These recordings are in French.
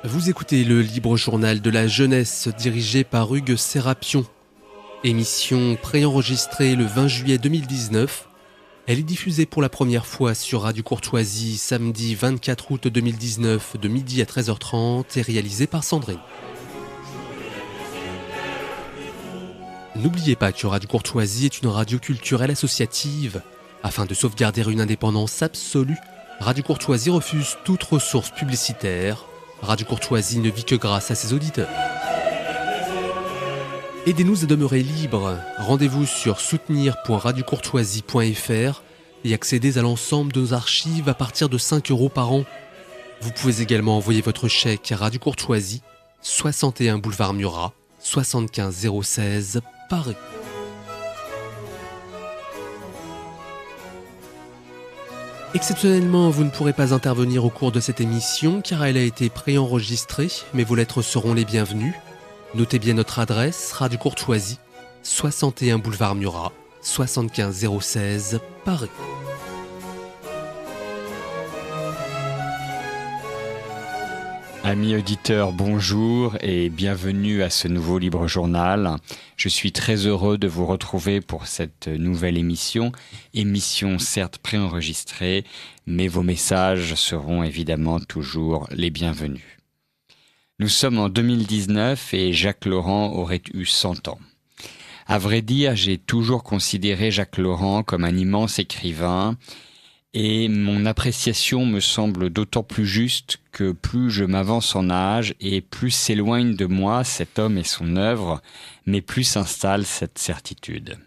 Vous écoutez le Libre Journal de la Jeunesse dirigé par Hugues Sérapion. Émission préenregistrée le 20 juillet 2019. Elle est diffusée pour la première fois sur Radio Courtoisie samedi 24 août 2019 de midi à 13h30 et réalisée par Sandrine. N'oubliez pas que Radio Courtoisie est une radio culturelle associative. Afin de sauvegarder une indépendance absolue, Radio Courtoisie refuse toute ressource publicitaire. Radio Courtoisie ne vit que grâce à ses auditeurs. Aidez-nous à demeurer libres. Rendez-vous sur soutenir.radiocourtoisie.fr et accédez à l'ensemble de nos archives à partir de 5 € par an. Vous pouvez également envoyer votre chèque à Radio Courtoisie, 61 boulevard Murat, 75 016 Paris. Exceptionnellement, vous ne pourrez pas intervenir au cours de cette émission car elle a été préenregistrée, mais vos lettres seront les bienvenues. Notez bien notre adresse, Radio Courtoisie, 61 boulevard Murat, 75 016 Paris. Amis auditeurs, bonjour et bienvenue à ce nouveau Libre Journal. Je suis très heureux de vous retrouver pour cette nouvelle émission certes préenregistrée, mais vos messages seront évidemment toujours les bienvenus. Nous sommes en 2019 et Jacques Laurent aurait eu 100 ans. À vrai dire, j'ai toujours considéré Jacques Laurent comme un immense écrivain, et mon appréciation me semble d'autant plus juste que plus je m'avance en âge et plus s'éloigne de moi cet homme et son œuvre, mais plus s'installe cette certitude.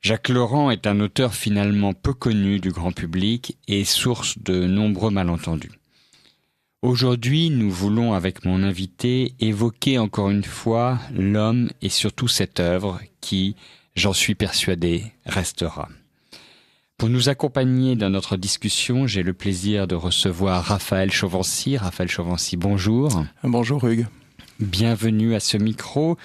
Jacques Laurent est un auteur finalement peu connu du grand public et source de nombreux malentendus. Aujourd'hui, nous voulons avec mon invité évoquer encore une fois l'homme et surtout cette œuvre qui, j'en suis persuadé, restera. Pour nous accompagner dans notre discussion, j'ai le plaisir de recevoir Raphaël Chauvency. Raphaël Chauvency, bonjour. Bonjour Hugues. Bienvenue à ce micro.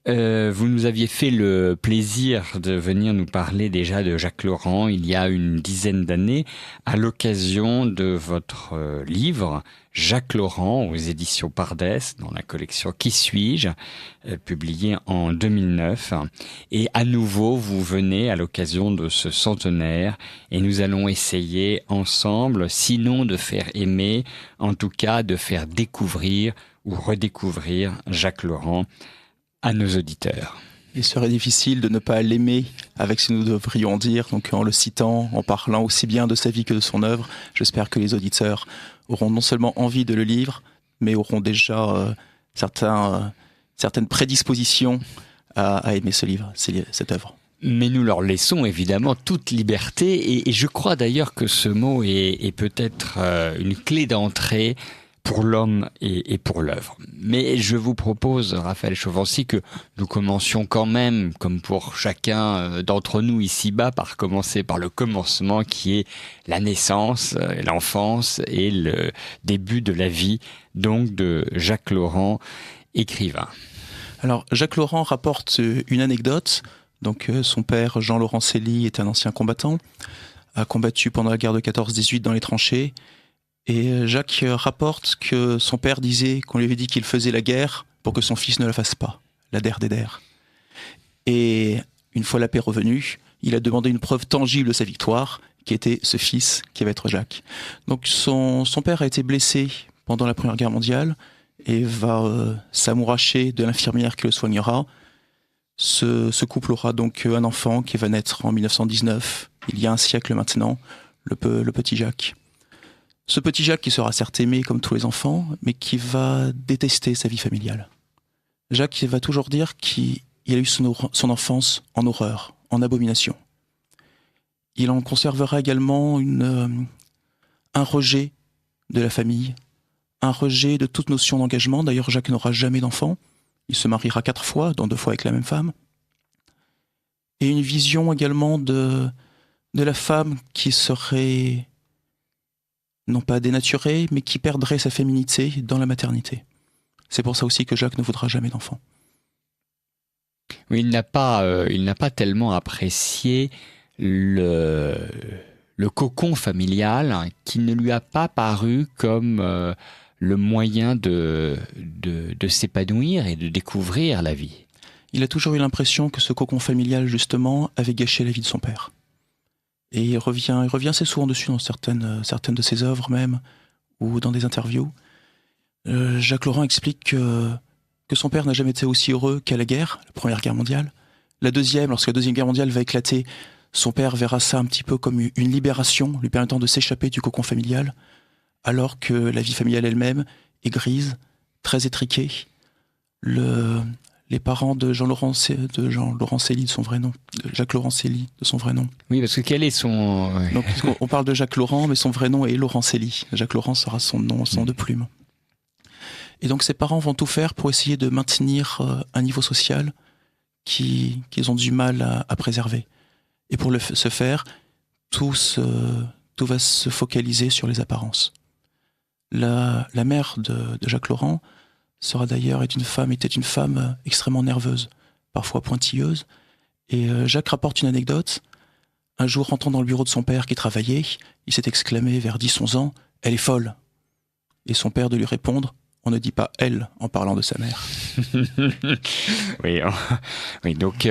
Vous nous aviez fait le plaisir de venir nous parler déjà de Jacques Laurent il y a une dizaine d'années à l'occasion de votre livre Jacques Laurent aux éditions Pardès dans la collection Qui suis-je, publié en 2009. Et à nouveau, vous venez à l'occasion de ce centenaire et nous allons essayer ensemble, sinon de faire aimer, en tout cas de faire découvrir ou redécouvrir Jacques Laurent à nos auditeurs. Il serait difficile de ne pas l'aimer avec ce que nous devrions dire, donc en le citant, en parlant aussi bien de sa vie que de son œuvre. J'espère que les auditeurs auront non seulement envie de le lire, mais auront déjà certaines prédispositions à aimer ce livre, cette œuvre. Mais nous leur laissons évidemment toute liberté, et je crois d'ailleurs que ce mot est peut-être une clé d'entrée pour l'homme et pour l'œuvre. Mais je vous propose, Raphaël Chauvency, que nous commencions quand même, comme pour chacun d'entre nous ici-bas, par commencer par le commencement qui est la naissance, l'enfance et le début de la vie, donc de Jacques Laurent, écrivain. Alors, Jacques Laurent rapporte une anecdote. Donc, son père, Jean-Laurent Célie, est un ancien combattant, a combattu pendant la guerre de 14-18 dans les tranchées. Et Jacques rapporte que son père disait qu'on lui avait dit qu'il faisait la guerre pour que son fils ne la fasse pas, la der des der. Et une fois la paix revenue, il a demandé une preuve tangible de sa victoire, qui était ce fils, qui va être Jacques. Donc son père a été blessé pendant la Première Guerre mondiale et va s'amouracher de l'infirmière qui le soignera. Ce couple aura donc un enfant qui va naître en 1919, il y a un siècle maintenant, le petit Jacques. Ce petit Jacques qui sera certes aimé comme tous les enfants, mais qui va détester sa vie familiale. Jacques va toujours dire qu'il a eu son enfance en horreur, en abomination. Il en conservera également un rejet de la famille, un rejet de toute notion d'engagement. D'ailleurs, Jacques n'aura jamais d'enfant. Il se mariera 4 fois, dont 2 fois avec la même femme. Et une vision également de la femme qui serait non pas dénaturée, mais qui perdrait sa féminité dans la maternité. C'est pour ça aussi que Jacques ne voudra jamais d'enfant. Oui, il n'a pas tellement apprécié le cocon familial qui ne lui a pas paru comme le moyen de s'épanouir et de découvrir la vie. Il a toujours eu l'impression que ce cocon familial, justement, avait gâché la vie de son père. Et il revient assez souvent dessus dans certaines de ses œuvres même, ou dans des interviews. Jacques Laurent explique que son père n'a jamais été aussi heureux qu'à la guerre, la Première Guerre mondiale. Lorsque la Deuxième Guerre mondiale va éclater, son père verra ça un petit peu comme une libération, lui permettant de s'échapper du cocon familial, alors que la vie familiale elle-même est grise, très étriquée. Les parents de Jean Laurent Célie, de son vrai nom, de Jacques Laurent Célie, de son vrai nom. Oui, parce que quel est son... Donc, on parle de Jacques Laurent, mais son vrai nom est Laurent Célie. Jacques Laurent sera son nom de plume. Et donc ses parents vont tout faire pour essayer de maintenir un niveau social qu'ils ont du mal à préserver. Et pour ce faire, tout va se focaliser sur les apparences. La mère de Jacques Laurent était une femme extrêmement nerveuse, parfois pointilleuse. Et Jacques rapporte une anecdote. Un jour, rentrant dans le bureau de son père qui travaillait, il s'est exclamé vers 10-11 ans, « Elle est folle !» Et son père de lui répondre, « On ne dit pas « elle » en parlant de sa mère. » Oui, donc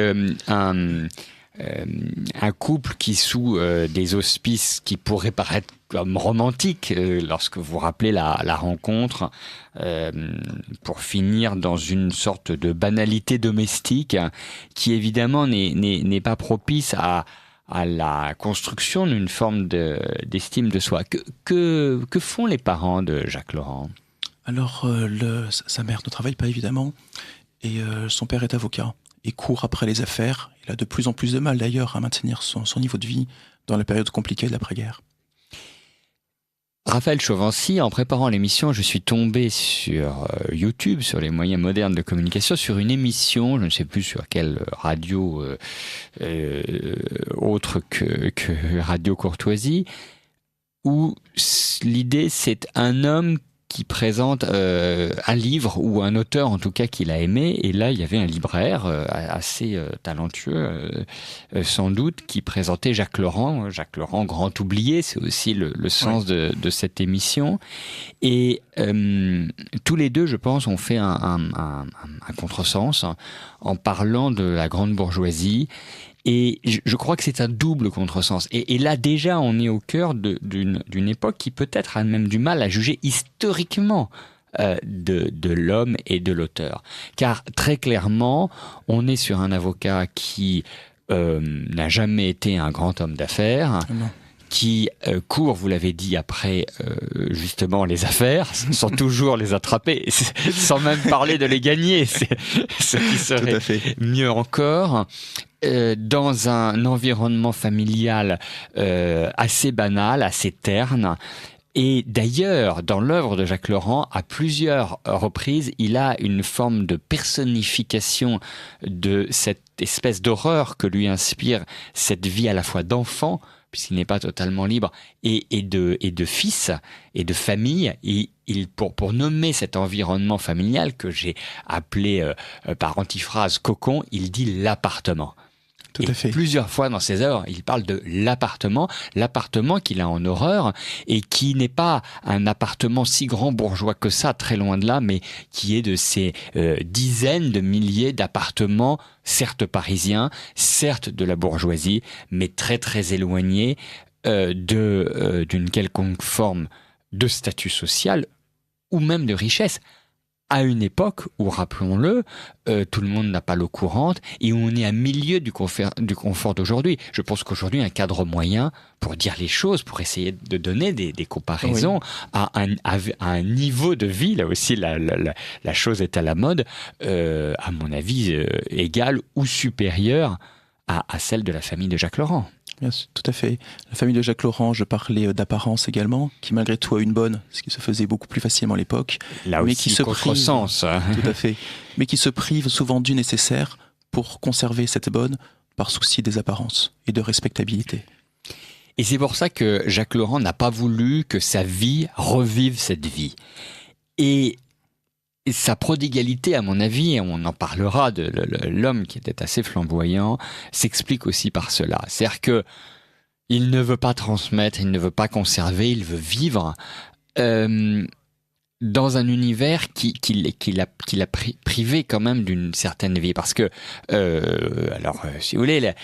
un couple qui sous des auspices qui pourraient paraître comme romantiques lorsque vous rappelez la rencontre pour finir dans une sorte de banalité domestique qui évidemment n'est pas propice à la construction d'une forme d'estime de soi. Que font les parents de Jacques Laurent ? Alors, sa mère ne travaille pas évidemment et son père est avocat. Et court après les affaires. Il a de plus en plus de mal d'ailleurs à maintenir son niveau de vie dans la période compliquée de l'après-guerre. Raphaël Chauvency, en préparant l'émission, je suis tombé sur YouTube, sur les moyens modernes de communication, sur une émission, je ne sais plus sur quelle radio autre que Radio Courtoisie, où l'idée c'est un homme qui présente un livre ou un auteur en tout cas qu'il a aimé, et là il y avait un libraire assez talentueux sans doute qui présentait Jacques Laurent, grand oublié, c'est aussi le sens de cette émission, et tous les deux je pense ont fait un contresens en parlant de la grande bourgeoisie. Et je crois que c'est un double contresens. Et là, déjà, on est au cœur d'une époque qui peut-être a même du mal à juger historiquement de l'homme et de l'auteur. Car très clairement, on est sur un avocat qui n'a jamais été un grand homme d'affaires. Non. Qui court, vous l'avez dit, après justement les affaires, sans toujours les attraper, sans même parler de les gagner, c'est ce qui serait mieux encore. Dans un environnement familial assez banal, assez terne. Et d'ailleurs, dans l'œuvre de Jacques Laurent, à plusieurs reprises, il a une forme de personnification de cette espèce d'horreur que lui inspire cette vie à la fois d'enfant, puisqu'il n'est pas totalement libre, et de fils et de famille. Et pour nommer cet environnement familial que j'ai appelé par antiphrase cocon, il dit l'appartement. Tout à fait. Plusieurs fois dans ses œuvres, il parle de l'appartement qu'il a en horreur, et qui n'est pas un appartement si grand bourgeois que ça, très loin de là, mais qui est de ces dizaines de milliers d'appartements, certes parisiens, certes de la bourgeoisie, mais très très éloignés d'une quelconque forme de statut social ou même de richesse. À une époque où, rappelons-le, tout le monde n'a pas l'eau courante et où on est à milieu du confort d'aujourd'hui. Je pense qu'aujourd'hui, un cadre moyen, pour dire les choses, pour essayer de donner des comparaisons, à un niveau de vie, là aussi la chose est à la mode, à mon avis, égale ou supérieure à celle de la famille de Jacques Laurent. Bien sûr, tout à fait. La famille de Jacques Laurent, je parlais d'apparence également, qui malgré tout a une bonne, ce qui se faisait beaucoup plus facilement à l'époque. Là mais aussi, qui se contresens. Tout à fait. Mais qui se prive souvent du nécessaire pour conserver cette bonne par souci des apparences et de respectabilité. Et c'est pour ça que Jacques Laurent n'a pas voulu que sa vie revive cette vie. Et sa prodigalité, à mon avis, et on en parlera de l'homme qui était assez flamboyant, s'explique aussi par cela. C'est-à-dire que il ne veut pas transmettre, il ne veut pas conserver, il veut vivre. dans un univers qui l'a privé quand même d'une certaine vie. Parce que, si vous voulez,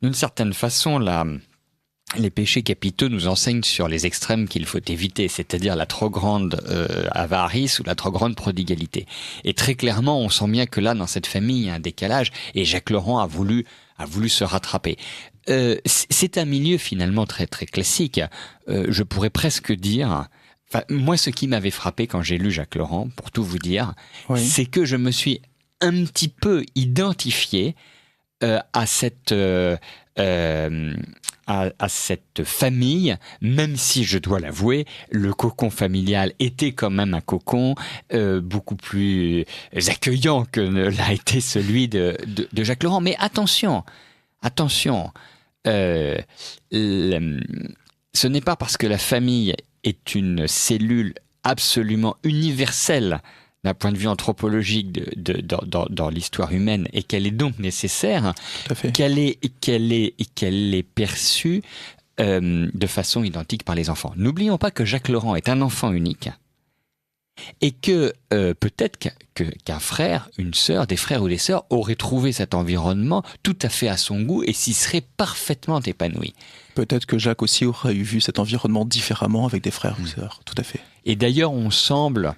d'une certaine façon, les péchés capitaux nous enseignent sur les extrêmes qu'il faut éviter, c'est-à-dire la trop grande avarice ou la trop grande prodigalité. Et très clairement, on sent bien que là, dans cette famille, il y a un décalage, et Jacques Laurent a voulu se rattraper. C'est un milieu finalement très très classique. Je pourrais presque dire... moi, ce qui m'avait frappé quand j'ai lu Jacques Laurent, pour tout vous dire, c'est que je me suis un petit peu identifié à cette famille, même si je dois l'avouer, le cocon familial était quand même un cocon beaucoup plus accueillant que l'a été celui de Jacques Laurent. Mais attention, ce n'est pas parce que la famille est une cellule absolument universelle d'un point de vue anthropologique dans l'histoire humaine et qu'elle est donc nécessaire, qu'elle est perçue de façon identique par les enfants. N'oublions pas que Jacques Laurent est un enfant unique et que peut-être qu'un frère, une sœur, des frères ou des sœurs auraient trouvé cet environnement tout à fait à son goût et s'y seraient parfaitement épanouis. Peut-être que Jacques aussi aurait vu cet environnement différemment avec des frères ou sœurs, tout à fait. Et d'ailleurs, on semble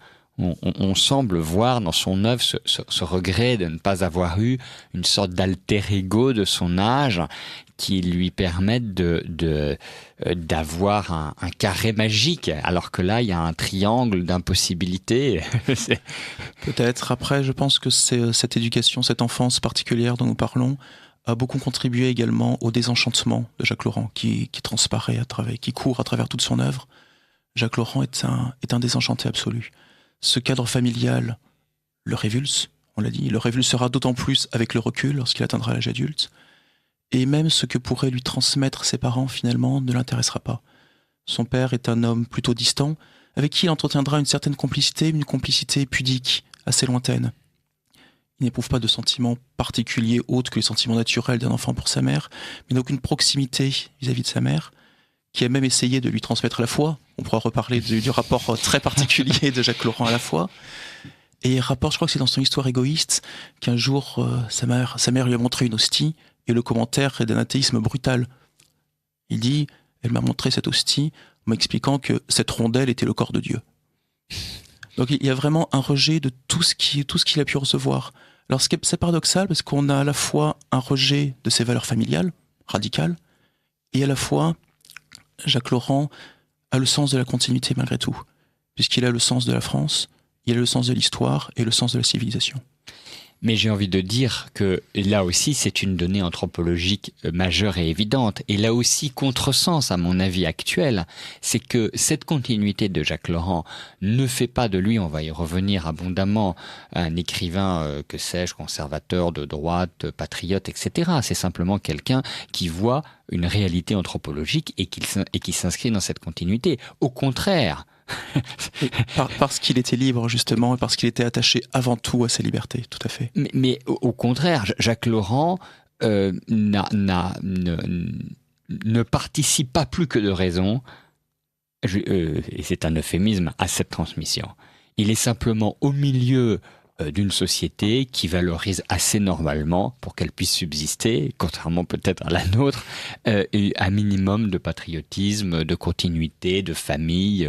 voir dans son œuvre ce regret de ne pas avoir eu une sorte d'alter ego de son âge qui lui permette d'avoir un carré magique, alors que là, il y a un triangle d'impossibilités. Peut-être. Après, je pense que c'est cette éducation, cette enfance particulière dont nous parlons, a beaucoup contribué également au désenchantement de Jacques Laurent, qui transparaît qui court à travers toute son œuvre. Jacques Laurent est un désenchanté absolu. Ce cadre familial le révulse, on l'a dit, le révulsera d'autant plus avec le recul lorsqu'il atteindra l'âge adulte. Et même ce que pourraient lui transmettre ses parents, finalement, ne l'intéressera pas. Son père est un homme plutôt distant, avec qui il entretiendra une certaine complicité, une complicité pudique, assez lointaine. Il n'éprouve pas de sentiments particuliers autres que les sentiments naturels d'un enfant pour sa mère, mais n'a aucune proximité vis-à-vis de sa mère, qui a même essayé de lui transmettre la foi. On pourra reparler du rapport très particulier de Jacques Laurent à la foi. Et il rapporte, je crois que c'est dans son histoire égoïste, qu'un jour, sa mère lui a montré une hostie, et le commentaire est d'un athéisme brutal. Il dit, elle m'a montré cette hostie, en m'expliquant que cette rondelle était le corps de Dieu. Donc il y a vraiment un rejet de tout ce qu'il a pu recevoir. Alors c'est paradoxal, parce qu'on a à la fois un rejet de ses valeurs familiales, radicales, et à la fois, Jacques Laurent a le sens de la continuité malgré tout, puisqu'il a le sens de la France, il a le sens de l'histoire et le sens de la civilisation. Mais j'ai envie de dire que là aussi, c'est une donnée anthropologique majeure et évidente. Et là aussi, contresens, à mon avis actuel, c'est que cette continuité de Jacques Laurent ne fait pas de lui, on va y revenir abondamment, un écrivain, que sais-je, conservateur, de droite, patriote, etc. C'est simplement quelqu'un qui voit une réalité anthropologique et qui s'inscrit dans cette continuité. Au contraire, parce qu'il était libre, justement, et parce qu'il était attaché avant tout à sa liberté, tout à fait. Mais au contraire, Jacques Laurent ne participe pas plus que de raison, et c'est un euphémisme, à cette transmission. Il est simplement au milieu d'une société qui valorise assez normalement, pour qu'elle puisse subsister, contrairement peut-être à la nôtre, un minimum de patriotisme, de continuité, de famille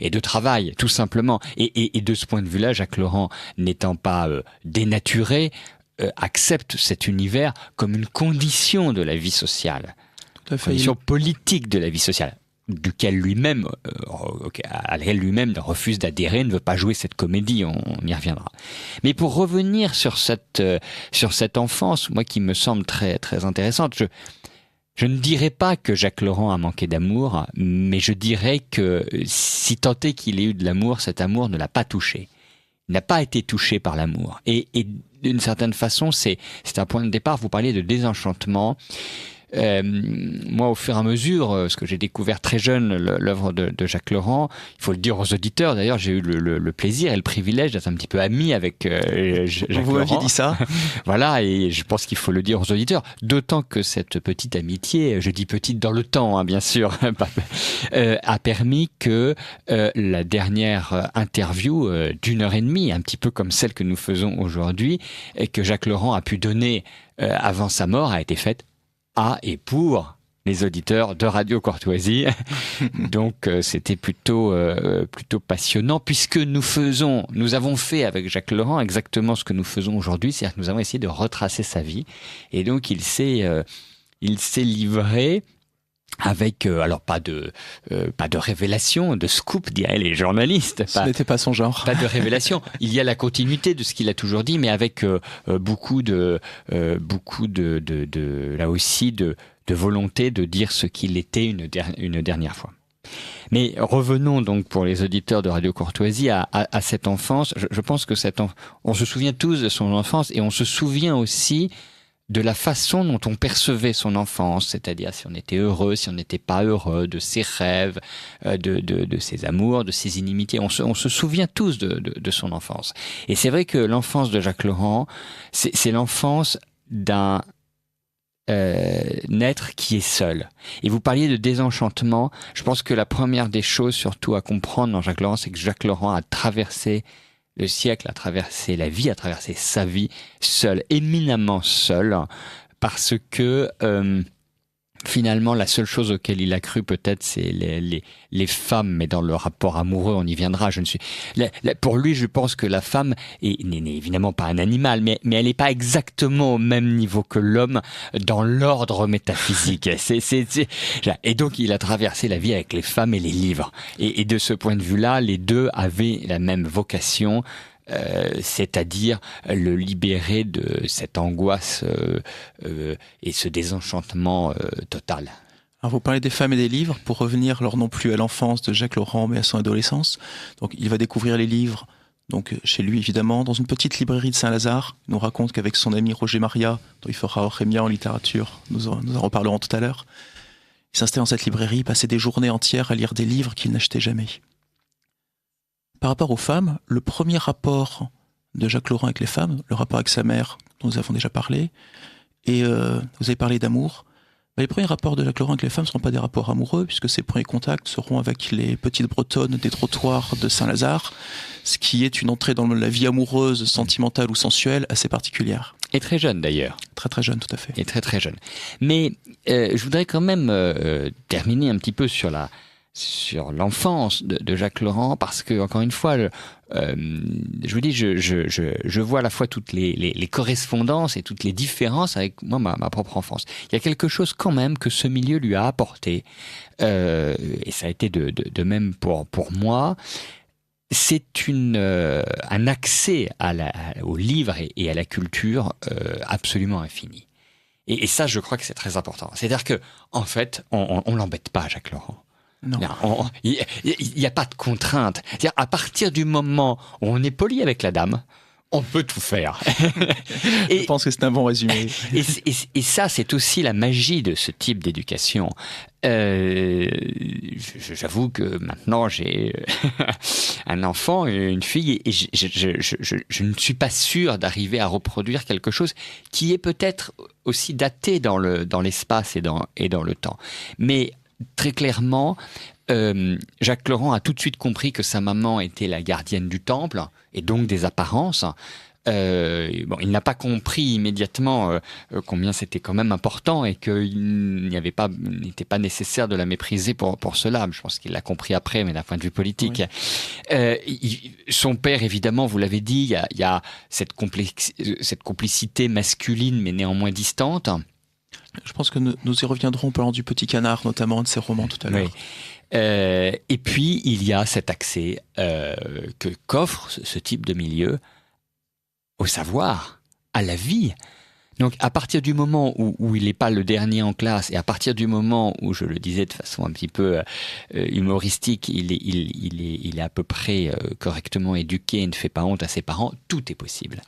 et de travail, tout simplement. Et de ce point de vue-là, Jacques Laurent, n'étant pas dénaturé, accepte cet univers comme une condition de la vie sociale, une condition politique de la vie sociale, à laquelle lui-même refuse d'adhérer, ne veut pas jouer cette comédie, on y reviendra. Mais pour revenir sur cette enfance, moi qui me semble très, très intéressante, je ne dirais pas que Jacques Laurent a manqué d'amour, mais je dirais que si tant est qu'il ait eu de l'amour, cet amour ne l'a pas touché. Il n'a pas été touché par l'amour. Et d'une certaine façon, c'est un point de départ, vous parliez de désenchantement. moi, au fur et à mesure, ce que j'ai découvert très jeune, l'œuvre de Jacques Laurent, il faut le dire aux auditeurs, d'ailleurs, j'ai eu le plaisir et le privilège d'être un petit peu ami avec Jacques Laurent. Vous m'aviez dit ça. Voilà, et je pense qu'il faut le dire aux auditeurs, d'autant que cette petite amitié, je dis petite dans le temps, hein, bien sûr, a permis que la dernière interview d'1h30, un petit peu comme celle que nous faisons aujourd'hui, et que Jacques Laurent a pu donner avant sa mort, a été faite à et pour les auditeurs de Radio Courtoisie. Donc c'était plutôt passionnant, puisque nous avons fait avec Jacques Laurent exactement ce que nous faisons aujourd'hui, c'est-à-dire que nous avons essayé de retracer sa vie, et donc il s'est livré avec alors pas de révélation, de scoop, diraient les journalistes. Ce n'était pas son genre. Pas de révélation. Il y a la continuité de ce qu'il a toujours dit, mais avec beaucoup de là aussi de volonté de dire ce qu'il était une dernière fois. Mais revenons donc pour les auditeurs de Radio Courtoisie à cette enfance. Je pense que on se souvient tous de son enfance, et on se souvient aussi de la façon dont on percevait son enfance, c'est-à-dire si on était heureux, si on n'était pas heureux, de ses rêves, de ses amours, de ses inimitiés. On se souvient tous de son enfance. Et c'est vrai que l'enfance de Jacques Laurent, c'est l'enfance d'un être qui est seul. Et vous parliez de désenchantement. Je pense que la première des choses surtout à comprendre dans Jacques Laurent, c'est que Jacques Laurent a traversé le siècle, a traversé la vie, a traversé sa vie seul, éminemment seul, parce que finalement, la seule chose auquel il a cru peut-être, c'est les femmes, mais dans le rapport amoureux, on y viendra. Pour lui, je pense que la femme n'est évidemment pas un animal, mais elle n'est pas exactement au même niveau que l'homme dans l'ordre métaphysique. Et donc, il a traversé la vie avec les femmes et les livres. Et de ce point de vue-là, les deux avaient la même vocation. C'est-à-dire le libérer de cette angoisse et ce désenchantement total. Alors vous parlez des femmes et des livres, pour revenir alors non plus à l'enfance de Jacques Laurent, mais à son adolescence. Donc il va découvrir les livres, donc chez lui évidemment, dans une petite librairie de Saint-Lazare. Il nous raconte qu'avec son ami Roger Maria, dont il fera Rémia en littérature, nous en reparlerons tout à l'heure, il s'installait dans cette librairie, passait des journées entières à lire des livres qu'il n'achetait jamais. Par rapport aux femmes, le premier rapport de Jacques Laurent avec les femmes, le rapport avec sa mère, dont nous avons déjà parlé, et vous avez parlé d'amour, les premiers rapports de Jacques Laurent avec les femmes ne seront pas des rapports amoureux, puisque ses premiers contacts seront avec les petites bretonnes des trottoirs de Saint-Lazare, ce qui est une entrée dans la vie amoureuse, sentimentale ou sensuelle assez particulière. Et très jeune d'ailleurs. Très très jeune, tout à fait. Et très très jeune. Mais je voudrais quand même terminer un petit peu sur l'enfance de Jacques Laurent, parce que encore une fois, je vous dis, je vois à la fois toutes les correspondances et toutes les différences avec moi, ma propre enfance. Il y a quelque chose quand même que ce milieu lui a apporté, et ça a été de même pour moi. C'est un accès aux livres et à la culture absolument infini. Et ça, je crois que c'est très important. C'est-à-dire que, en fait, on l'embête pas, Jacques Laurent. Non. Il n'y a pas de contrainte. C'est-à-dire, à partir du moment où on est poli avec la dame, on peut tout faire. Je pense que c'est un bon résumé. Et ça, c'est aussi la magie de ce type d'éducation. J'avoue que maintenant, j'ai un enfant et une fille, et je ne suis pas sûr d'arriver à reproduire quelque chose qui est peut-être aussi daté dans l'espace et dans le temps. Mais très clairement, Jacques Laurent a tout de suite compris que sa maman était la gardienne du temple et donc des apparences. Il n'a pas compris immédiatement combien c'était quand même important et qu'il n'était pas nécessaire de la mépriser pour cela. Je pense qu'il l'a compris après, mais d'un point de vue politique. Oui. Son père, évidemment, vous l'avez dit, il y a cette complicité masculine mais néanmoins distante. Je pense que nous y reviendrons en parlant du Petit Canard, notamment de ses romans tout à l'heure. Oui. Et puis, il y a cet accès qu'offre ce type de milieu au savoir, à la vie. Donc à partir du moment où il n'est pas le dernier en classe, et à partir du moment où, je le disais de façon un petit peu humoristique, il est à peu près correctement éduqué et ne fait pas honte à ses parents, tout est possible.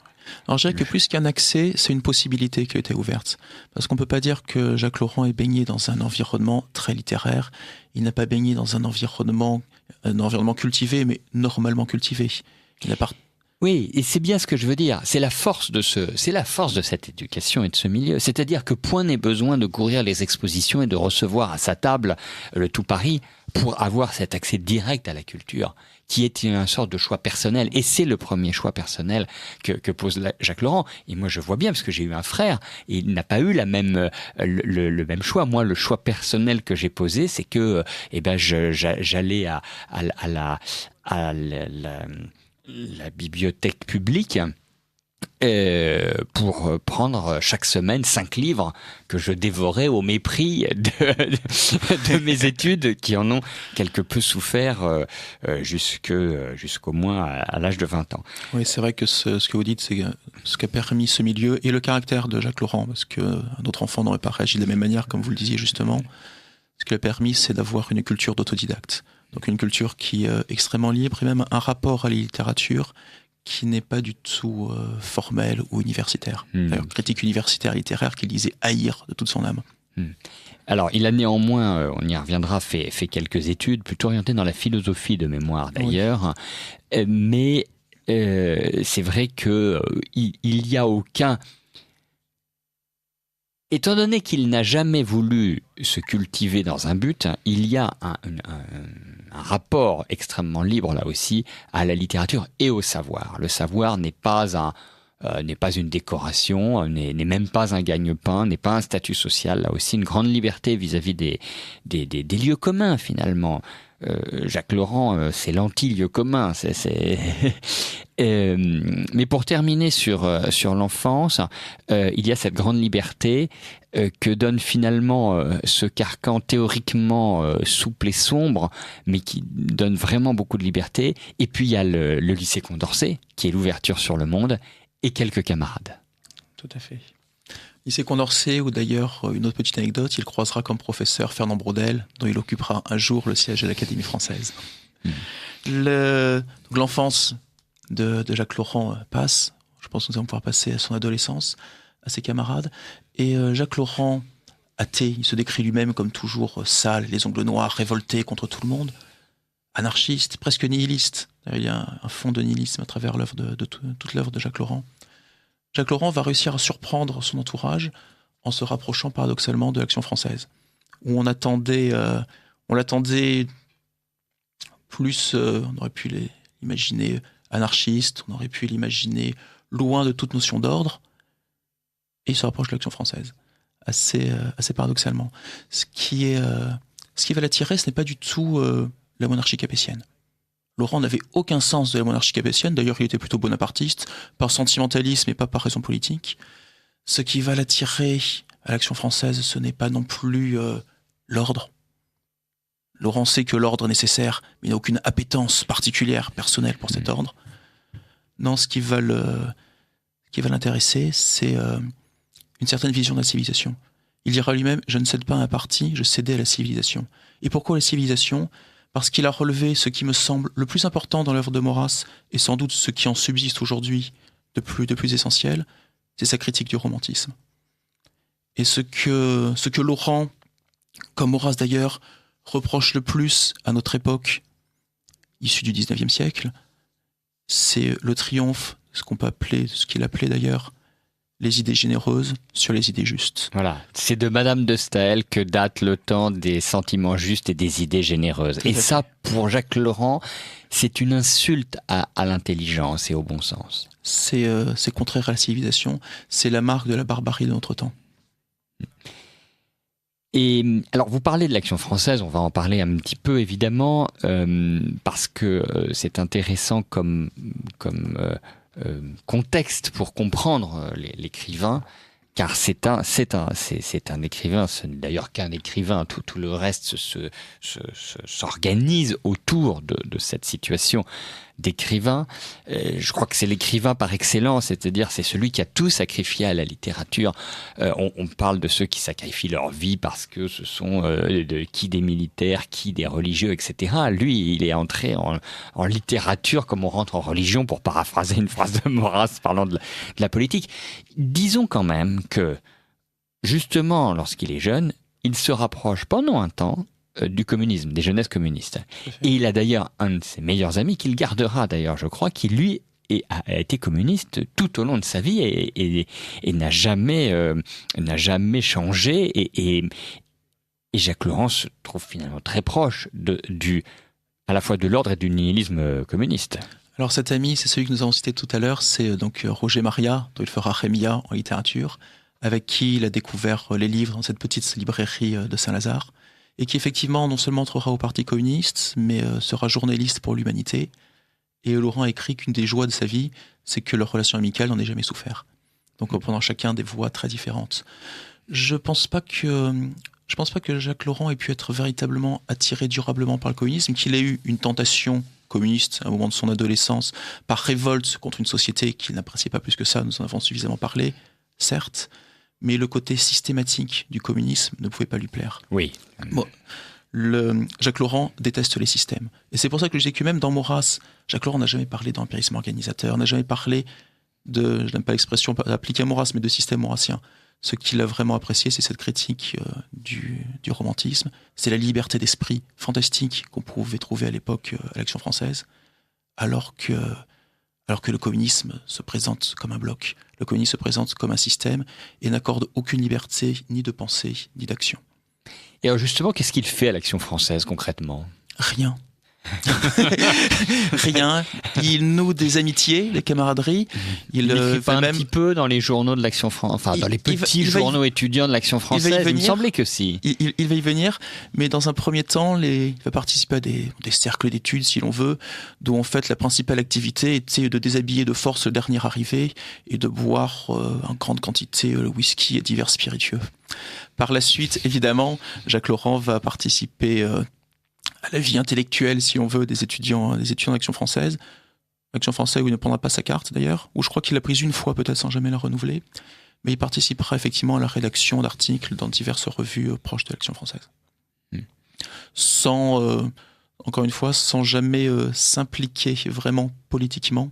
Alors je dirais que plus qu'un accès, c'est une possibilité qui a été ouverte. Parce qu'on ne peut pas dire que Jacques Laurent est baigné dans un environnement très littéraire. Il n'a pas baigné dans un environnement cultivé, mais normalement cultivé. Il n'a pas... Oui, et c'est bien ce que je veux dire. C'est la force de cette éducation et de ce milieu. C'est-à-dire que point n'est besoin de courir les expositions et de recevoir à sa table le tout Paris pour avoir cet accès direct à la culture, qui est une sorte de choix personnel. Et c'est le premier choix personnel que pose Jacques Laurent. Et moi, je vois bien, parce que j'ai eu un frère, et il n'a pas eu le même choix. Moi, le choix personnel que j'ai posé, c'est que j'allais à la bibliothèque publique pour prendre chaque semaine 5 livres que je dévorais au mépris de mes études, qui en ont quelque peu souffert jusqu'au moins à l'âge de 20 ans. Oui, c'est vrai que ce que vous dites, c'est ce qu'a permis ce milieu et le caractère de Jacques Laurent, parce qu'un autre enfant n'aurait pas réagi de la même manière, comme vous le disiez justement. Ce qui a permis, c'est d'avoir une culture d'autodidacte. Donc une culture qui est extrêmement libre, et même un rapport à la littérature qui n'est pas du tout formel ou universitaire. D'ailleurs, critique universitaire littéraire qu'il disait haïr de toute son âme. Alors, il a néanmoins, on y reviendra, fait quelques études, plutôt orientées dans la philosophie de mémoire d'ailleurs, oui. Mais c'est vrai qu'il n'y a aucun... Étant donné qu'il n'a jamais voulu se cultiver dans un but, il y a un rapport extrêmement libre, là aussi, à la littérature et au savoir. Le savoir n'est pas une décoration, n'est même pas un gagne-pain, n'est pas un statut social. Là aussi, une grande liberté vis-à-vis des lieux communs, finalement. Jacques Laurent, c'est l'anti-lieu commun. Mais pour terminer sur l'enfance, il y a cette grande liberté que donne finalement ce carcan théoriquement souple et sombre, mais qui donne vraiment beaucoup de liberté. Et puis il y a le lycée Condorcet, qui est l'ouverture sur le monde, et quelques camarades. Tout à fait. Lycée Condorcet, où d'ailleurs, une autre petite anecdote, il croisera comme professeur Fernand Braudel, dont il occupera un jour le siège de l'Académie française. L'enfance de Jacques Laurent passe. Je pense que nous allons pouvoir passer à son adolescence, à ses camarades. Et Jacques Laurent, athée, il se décrit lui-même comme toujours sale, les ongles noirs, révolté contre tout le monde, anarchiste, presque nihiliste. Il y a un fond de nihilisme à travers l'œuvre toute l'œuvre de Jacques Laurent. Jacques Laurent va réussir à surprendre son entourage en se rapprochant paradoxalement de l'Action française, où on l'attendait plus, on aurait pu l'imaginer anarchiste, on aurait pu l'imaginer loin de toute notion d'ordre, et il se rapproche de l'Action française, assez paradoxalement. Ce qui va l'attirer, ce n'est pas du tout la monarchie capétienne. Laurent n'avait aucun sens de la monarchie capétienne, d'ailleurs il était plutôt bonapartiste, par sentimentalisme et pas par raison politique. Ce qui va l'attirer à l'Action française, ce n'est pas non plus l'ordre. Laurent sait que l'ordre est nécessaire, mais il n'a aucune appétence particulière, personnelle pour cet ordre. Non, ce qui va l'intéresser, c'est une certaine vision de la civilisation. Il dira lui-même, je ne cède pas à un parti, je cédais à la civilisation. Et pourquoi la civilisation ? Parce qu'il a relevé ce qui me semble le plus important dans l'œuvre de Maurras, et sans doute ce qui en subsiste aujourd'hui de plus essentiel, c'est sa critique du romantisme. Et ce que Laurent, comme Maurras d'ailleurs, reproche le plus à notre époque, issue du XIXe siècle, c'est le triomphe, ce qu'il appelait d'ailleurs les idées généreuses sur les idées justes. Voilà, c'est de Madame de Staël que date le temps des sentiments justes et des idées généreuses. Et ça, pour Jacques Laurent, c'est une insulte à l'intelligence et au bon sens. C'est contraire à la civilisation, c'est la marque de la barbarie de notre temps. Et alors, vous parlez de l'Action française, on va en parler un petit peu évidemment, parce que c'est intéressant comme contexte pour comprendre l'écrivain car c'est un écrivain, ce n'est d'ailleurs qu'un écrivain, tout le reste s'organise autour de cette situation d'écrivain. Je crois que c'est l'écrivain par excellence, c'est-à-dire c'est celui qui a tout sacrifié à la littérature. On parle de ceux qui sacrifient leur vie parce que ce sont qui des militaires, qui des religieux, etc. Lui, il est entré en littérature comme on rentre en religion, pour paraphraser une phrase de Maurras parlant de la politique. Disons quand même que, justement, lorsqu'il est jeune, il se rapproche pendant un temps du communisme, des jeunesses communistes. Et il a d'ailleurs un de ses meilleurs amis, qu'il gardera d'ailleurs, je crois, qui lui a été communiste tout au long de sa vie et n'a jamais changé. Et Jacques Laurent se trouve finalement très proche à la fois de l'ordre et du nihilisme communiste. Alors cet ami, c'est celui que nous avons cité tout à l'heure, c'est donc Roger Maria, dont il fera Rémia en littérature, avec qui il a découvert les livres dans cette petite librairie de Saint-Lazare, et qui effectivement non seulement entrera au Parti communiste, mais sera journaliste pour l'Humanité. Et Laurent a écrit qu'une des joies de sa vie, c'est que leur relation amicale n'en ait jamais souffert. Donc reprenant chacun des voies très différentes. Je pense pas que Jacques Laurent ait pu être véritablement attiré durablement par le communisme, qu'il ait eu une tentation communiste à un moment de son adolescence, par révolte contre une société qu'il n'appréciait pas plus que ça, nous en avons suffisamment parlé, certes, mais le côté systématique du communisme ne pouvait pas lui plaire. Oui. Bon, Jacques Laurent déteste les systèmes. Et c'est pour ça que je dis que même dans Maurras, Jacques Laurent n'a jamais parlé d'empirisme organisateur, n'a jamais parlé je n'aime pas l'expression appliquée à Maurras, mais de système maurassien. Ce qu'il a vraiment apprécié, c'est cette critique du romantisme, c'est la liberté d'esprit fantastique qu'on pouvait trouver à l'époque à l'Action française, alors que le communisme se présente comme un bloc, le communisme se présente comme un système et n'accorde aucune liberté ni de pensée ni d'action. Et alors justement, qu'est-ce qu'il fait à l'Action française concrètement ? Rien. Rien. Il noue des amitiés, des camaraderies. Il écrit pas un petit peu dans les journaux de l'Action française, dans les petits journaux étudiants de l'Action française. Il me semblait que si. Il va y venir, mais dans un premier temps, il va participer à des cercles d'études, si l'on veut, dont en fait la principale activité était de déshabiller de force le dernier arrivé et de boire en grande quantité le whisky et divers spiritueux. Par la suite, évidemment, Jacques Laurent va participer à la vie intellectuelle, si on veut, des étudiants d'Action française. Action française où il ne prendra pas sa carte d'ailleurs, où je crois qu'il l'a prise une fois peut-être sans jamais la renouveler, mais il participera effectivement à la rédaction d'articles dans diverses revues proches de l'Action française. Encore une fois, sans jamais s'impliquer vraiment politiquement.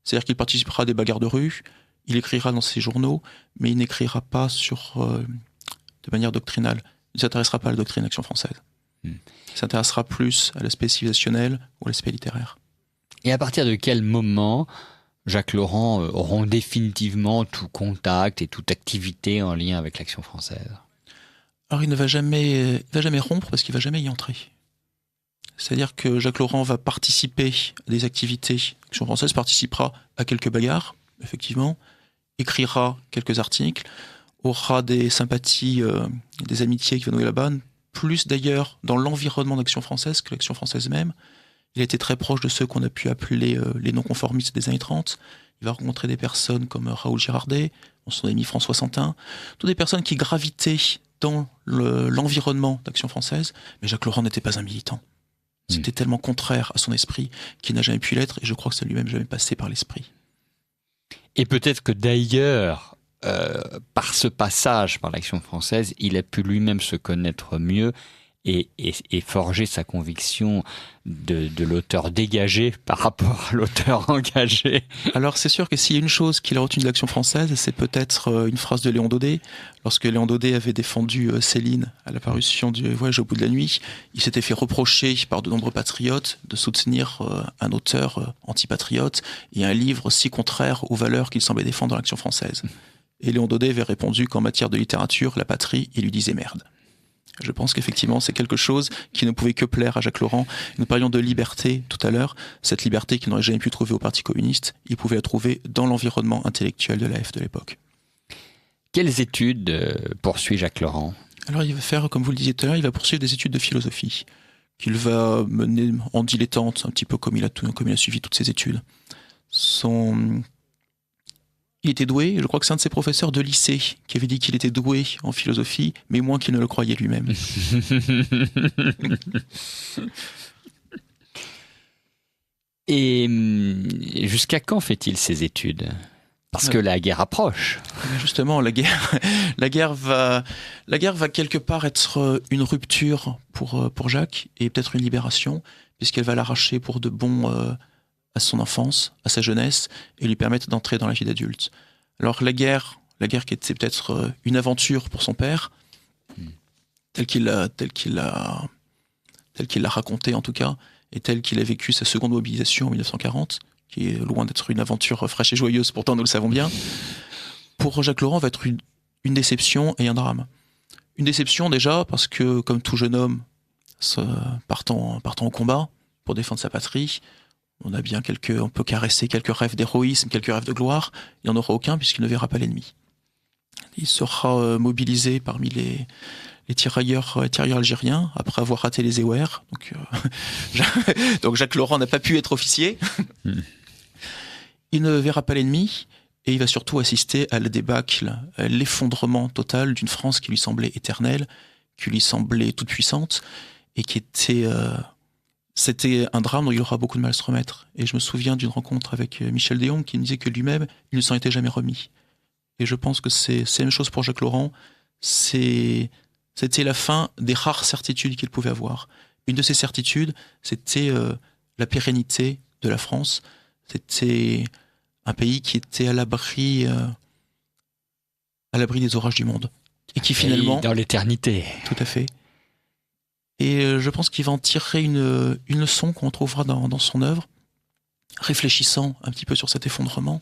C'est-à-dire qu'il participera à des bagarres de rue, il écrira dans ses journaux, mais il n'écrira pas de manière doctrinale. Il ne s'intéressera pas à la doctrine d'Action française. Il s'intéressera plus à l'aspect civilisationnel ou à l'aspect littéraire. Et à partir de quel moment Jacques Laurent rompt définitivement tout contact et toute activité en lien avec l'Action française ? Alors il ne va jamais rompre parce qu'il ne va jamais y entrer. C'est-à-dire que Jacques Laurent va participer à des activités. L'Action française participera à quelques bagarres, effectivement, écrira quelques articles, aura des sympathies, des amitiés qui vont nouer là-bas, plus d'ailleurs dans l'environnement d'Action française que l'Action française même. Il était très proche de ceux qu'on a pu appeler les non-conformistes des années 30. Il va rencontrer des personnes comme Raoul Girardet, son ami François Santin, toutes des personnes qui gravitaient dans l'environnement d'Action française, mais Jacques Laurent n'était pas un militant. C'était tellement contraire à son esprit qu'il n'a jamais pu l'être, et je crois que ça lui-même jamais passé par l'esprit. Et peut-être que d'ailleurs, par ce passage par l'Action française, il a pu lui-même se connaître mieux et forger sa conviction de l'auteur dégagé par rapport à l'auteur engagé. Alors c'est sûr que s'il y a une chose qu'il a retenue de l'Action française, c'est peut-être une phrase de Léon Daudet. Lorsque Léon Daudet avait défendu Céline à la parution du Voyage au bout de la nuit, il s'était fait reprocher par de nombreux patriotes de soutenir un auteur antipatriote et un livre si contraire aux valeurs qu'il semblait défendre dans l'Action française. Et Léon Daudet avait répondu qu'en matière de littérature, la patrie, il lui disait merde. Je pense qu'effectivement, c'est quelque chose qui ne pouvait que plaire à Jacques Laurent. Nous parlions de liberté tout à l'heure. Cette liberté qu'il n'aurait jamais pu trouver au Parti communiste, il pouvait la trouver dans l'environnement intellectuel de l'AF de l'époque. Quelles études poursuit Jacques Laurent ? Alors, il va faire, comme vous le disiez tout à l'heure, il va poursuivre des études de philosophie, qu'il va mener en dilettante, un petit peu comme il a suivi toutes ses études. Il était doué, je crois que c'est un de ses professeurs de lycée qui avait dit qu'il était doué en philosophie, mais moins qu'il ne le croyait lui-même. Et jusqu'à quand fait-il ses études ? Parce que la guerre approche. Justement, la guerre va quelque part être une rupture pour Jacques et peut-être une libération, puisqu'elle va l'arracher pour de bon à son enfance, à sa jeunesse, et lui permettre d'entrer dans la vie d'adulte. Alors la guerre qui était peut-être une aventure pour son père, telle qu'il l'a raconté en tout cas, et telle qu'il a vécu sa seconde mobilisation en 1940, qui est loin d'être une aventure fraîche et joyeuse, pourtant nous le savons bien, pour Jacques Laurent va être une déception et un drame. Une déception déjà parce que, comme tout jeune homme partant au combat pour défendre sa patrie, on peut caresser quelques rêves d'héroïsme, quelques rêves de gloire. Il n'y en aura aucun puisqu'il ne verra pas l'ennemi. Il sera mobilisé parmi les tirailleurs algériens après avoir raté les EOR. Donc Jacques Laurent n'a pas pu être officier. Il ne verra pas l'ennemi et il va surtout assister à la débâcle, à l'effondrement total d'une France qui lui semblait éternelle, qui lui semblait toute puissante et qui était... C'était un drame dont il aura beaucoup de mal à se remettre. Et je me souviens d'une rencontre avec Michel Déon qui me disait que lui-même, il ne s'en était jamais remis. Et je pense que c'est la même chose pour Jacques Laurent. C'était la fin des rares certitudes qu'il pouvait avoir. Une de ces certitudes, c'était la pérennité de la France. C'était un pays qui était à l'abri des orages du monde. Et qui finalement... dans l'éternité. Tout à fait. Et je pense qu'il va en tirer une leçon qu'on trouvera dans son œuvre, réfléchissant un petit peu sur cet effondrement,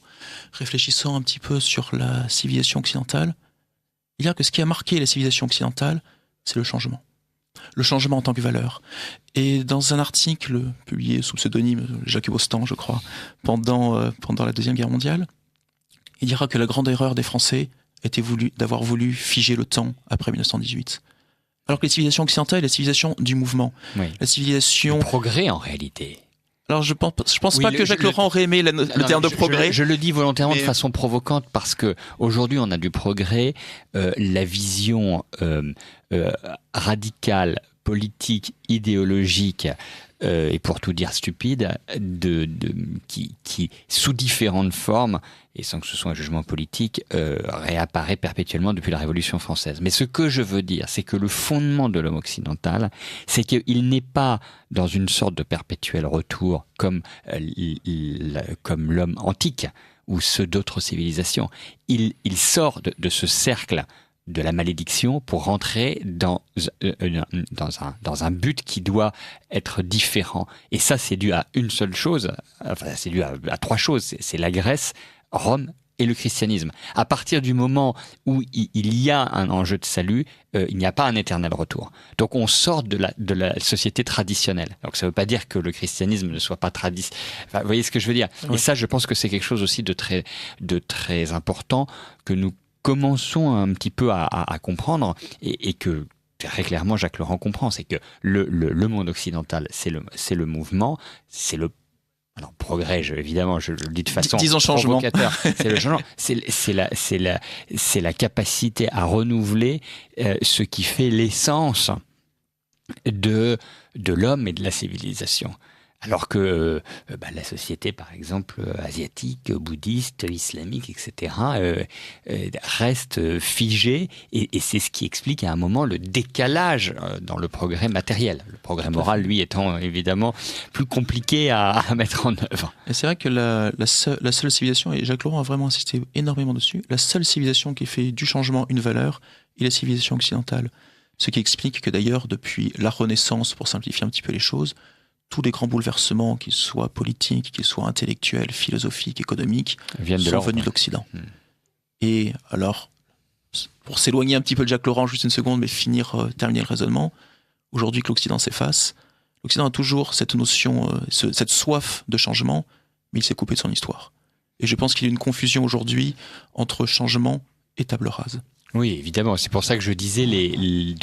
réfléchissant un petit peu sur la civilisation occidentale. Il y a que ce qui a marqué la civilisation occidentale, c'est le changement. Le changement en tant que valeur. Et dans un article publié sous le pseudonyme Jacques Bostan, je crois, pendant la Deuxième Guerre mondiale, il dira que la grande erreur des Français était d'avoir voulu figer le temps après 1918. Alors que la civilisation occidentale est la civilisation du mouvement. Oui. La civilisation... Le progrès, en réalité. Alors, je pense pas que Jacques Laurent aurait aimé le terme de progrès. Je le dis volontairement de façon provocante parce que aujourd'hui on a du progrès. La vision radicale, politique, idéologique et pour tout dire stupide, qui sous différentes formes, et sans que ce soit un jugement politique, réapparaît perpétuellement depuis la Révolution française. Mais ce que je veux dire, c'est que le fondement de l'homme occidental, c'est qu'il n'est pas dans une sorte de perpétuel retour comme l'homme antique ou ceux d'autres civilisations. Il sort de ce cercle de la malédiction pour rentrer dans un but qui doit être différent. Et ça, c'est dû à une seule chose, enfin, c'est dû à trois choses. C'est la Grèce, Rome et le christianisme. À partir du moment où il y a un enjeu de salut, il n'y a pas un éternel retour. Donc on sort de la société traditionnelle. Donc ça ne veut pas dire que le christianisme ne soit pas traditionnel. Enfin, vous voyez ce que je veux dire ? Oui. Et ça, je pense que c'est quelque chose aussi de très important que nous commençons un petit peu à comprendre et que très clairement Jacques Laurent comprend, c'est que le monde occidental, c'est le mouvement, c'est le progrès, évidemment, je le dis de façon provocateur, c'est le changement, c'est la capacité à renouveler ce qui fait l'essence de l'homme et de la civilisation. Alors que la société, par exemple, asiatique, bouddhiste, islamique, etc., reste figée, et c'est ce qui explique à un moment le décalage dans le progrès matériel. Le progrès moral, lui, étant évidemment plus compliqué à mettre en œuvre. Et c'est vrai que la seule civilisation, et Jacques Laurent a vraiment insisté énormément dessus, la seule civilisation qui fait du changement une valeur est la civilisation occidentale. Ce qui explique que d'ailleurs, depuis la Renaissance, pour simplifier un petit peu les choses, tous les grands bouleversements, qu'ils soient politiques, qu'ils soient intellectuels, philosophiques, économiques, sont venus d'Occident. Et alors, pour s'éloigner un petit peu de Jacques Laurent, juste une seconde, mais terminer le raisonnement, aujourd'hui que l'Occident s'efface, l'Occident a toujours cette notion, cette soif de changement, mais il s'est coupé de son histoire. Et je pense qu'il y a une confusion aujourd'hui entre changement et table rase. Oui, évidemment. C'est pour ça que je disais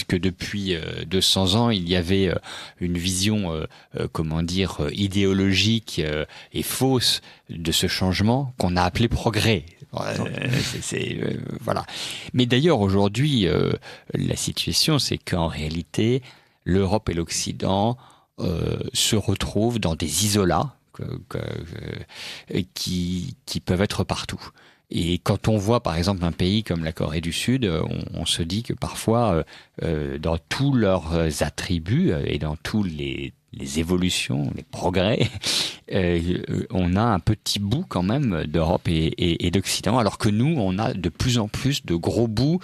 que depuis 200 ans, il y avait une vision, idéologique et fausse de ce changement qu'on a appelé progrès. Voilà. Mais d'ailleurs, aujourd'hui, la situation, c'est qu'en réalité, l'Europe et l'Occident se retrouvent dans des isolats qui peuvent être partout. Et quand on voit par exemple un pays comme la Corée du Sud, on se dit que parfois, dans tous leurs attributs et dans tous les évolutions, les progrès, on a un petit bout quand même d'Europe et d'Occident, alors que nous, on a de plus en plus de gros bouts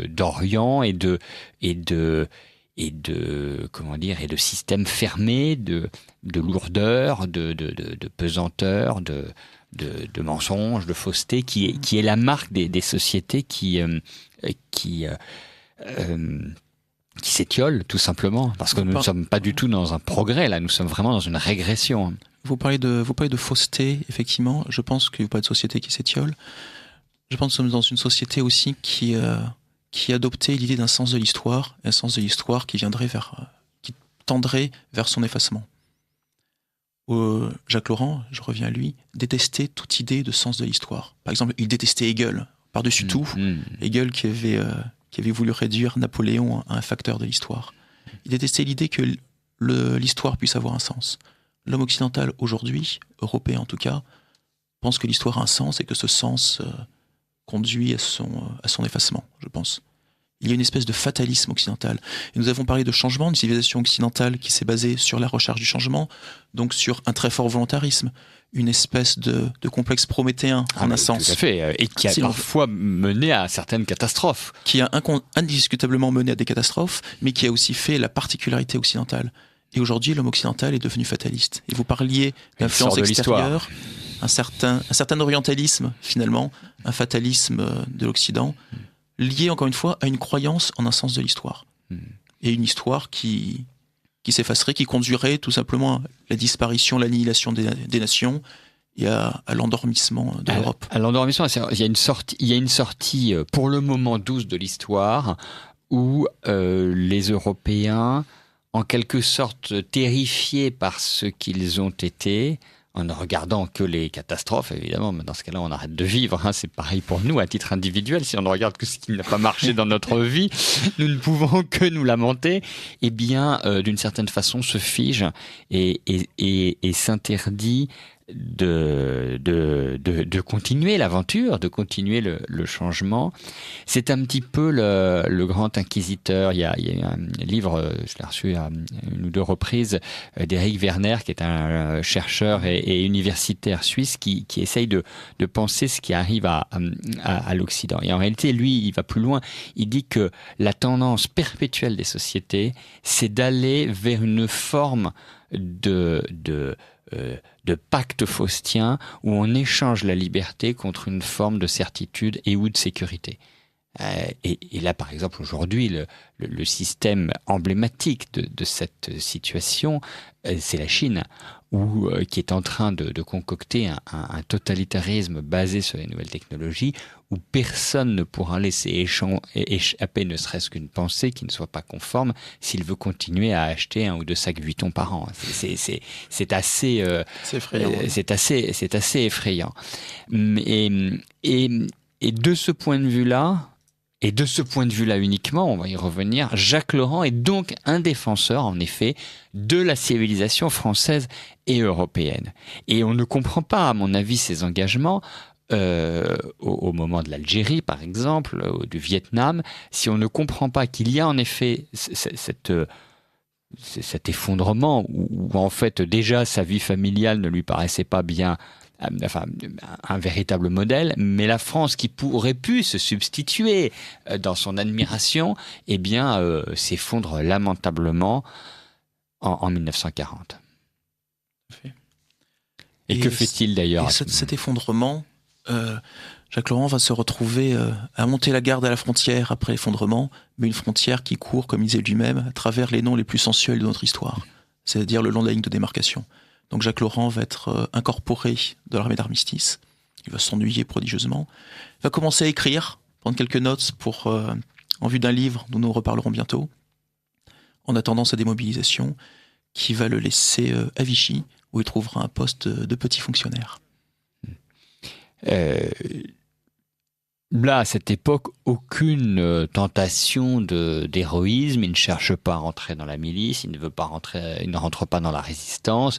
d'Orient et de systèmes fermés, de lourdeur, de pesanteur, de mensonges, de fausseté, qui est la marque des sociétés qui s'étiolent tout simplement, parce que nous ne sommes pas du tout dans un progrès là, nous sommes vraiment dans une régression. Vous parlez de fausseté, effectivement. Je pense que vous parlez de société qui s'étiole. Je pense que nous sommes dans une société aussi qui adoptait l'idée d'un sens de l'histoire, un sens de l'histoire qui tendrait vers son effacement. Jacques Laurent, je reviens à lui, détestait toute idée de sens de l'histoire. Par exemple, il détestait Hegel, par-dessus tout. Hegel qui avait voulu réduire Napoléon à un facteur de l'histoire. Il détestait l'idée que l'histoire puisse avoir un sens. L'homme occidental aujourd'hui, européen en tout cas, pense que l'histoire a un sens et que ce sens conduit à son effacement, je pense. Il y a une espèce de fatalisme occidental. Et nous avons parlé de changement, d'une civilisation occidentale qui s'est basée sur la recherche du changement, donc sur un très fort volontarisme, une espèce de complexe prométhéen en un sens. Tout à fait, et qui a parfois mené à certaines catastrophes. Qui a indiscutablement mené à des catastrophes, mais qui a aussi fait la particularité occidentale. Et aujourd'hui, l'homme occidental est devenu fataliste. Et vous parliez d'influence extérieure, un certain orientalisme, finalement, un fatalisme de l'Occident, lié encore une fois à une croyance en un sens de l'histoire. Et une histoire qui s'effacerait, qui conduirait tout simplement à la disparition, l'annihilation des nations et à l'endormissement de l'Europe. À l'endormissement, il y a une sortie pour le moment douce de l'histoire où les Européens, en quelque sorte terrifiés par ce qu'ils ont été, en ne regardant que les catastrophes, évidemment, mais dans ce cas-là, on arrête de vivre. Hein. C'est pareil pour nous, à titre individuel. Si on ne regarde que ce qui n'a pas marché dans notre vie, nous ne pouvons que nous lamenter. Eh bien, d'une certaine façon, se fige et s'interdit de continuer l'aventure, de continuer le changement. C'est un petit peu le grand inquisiteur. Il y a un livre, je l'ai reçu à une ou deux reprises, d'Éric Werner, qui est un chercheur et universitaire suisse qui essaye de penser ce qui arrive à l'Occident. Et en réalité, lui, il va plus loin. Il dit que la tendance perpétuelle des sociétés, c'est d'aller vers une forme de pacte faustien où on échange la liberté contre une forme de certitude et ou de sécurité. Et là, par exemple, aujourd'hui, le système emblématique de cette situation, c'est la Chine, qui est en train de concocter un totalitarisme basé sur les nouvelles technologies, où personne ne pourra laisser échapper ne serait-ce qu'une pensée qui ne soit pas conforme s'il veut continuer à acheter 1 ou 2 sacs Vuitton par an. C'est assez effrayant. C'est assez effrayant. Et de ce point de vue-là, et de ce point de vue-là uniquement, on va y revenir, Jacques Laurent est donc un défenseur, en effet, de la civilisation française et européenne. Et on ne comprend pas, à mon avis, ses engagements au moment de l'Algérie, par exemple, ou du Vietnam, si on ne comprend pas qu'il y a en effet cet effondrement où en fait déjà sa vie familiale ne lui paraissait pas bien, enfin un véritable modèle, mais la France qui aurait pu se substituer dans son admiration, eh bien s'effondre lamentablement en 1940. Et que fait-il d'ailleurs cet effondrement, Jacques Laurent va se retrouver à monter la garde à la frontière après l'effondrement, mais une frontière qui court, comme il disait lui-même, à travers les noms les plus sensuels de notre histoire, c'est-à-dire le long de la ligne de démarcation. Donc Jacques Laurent va être incorporé de l'armée d'armistice, il va s'ennuyer prodigieusement, il va commencer à écrire, prendre quelques notes en vue d'un livre dont nous reparlerons bientôt, en attendant sa démobilisation, qui va le laisser à Vichy, où il trouvera un poste de petit fonctionnaire. Là, à cette époque, aucune tentation d'héroïsme. Il ne cherche pas à rentrer dans la milice, il ne rentre pas dans la résistance.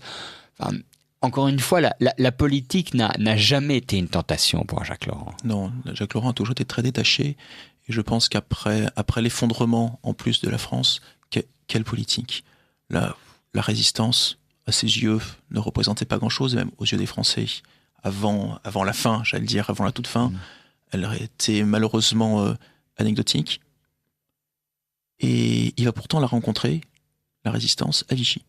Enfin, encore une fois, la politique n'a jamais été une tentation pour Jacques Laurent. Non, Jacques Laurent a toujours été très détaché. Et je pense qu'après l'effondrement, en plus de la France, quelle politique ? La résistance, à ses yeux, ne représentait pas grand-chose, même aux yeux des Français. Avant la fin, j'allais dire, avant la toute fin, elle aurait été malheureusement anecdotique. Et il va pourtant la rencontrer, la résistance, à Vichy.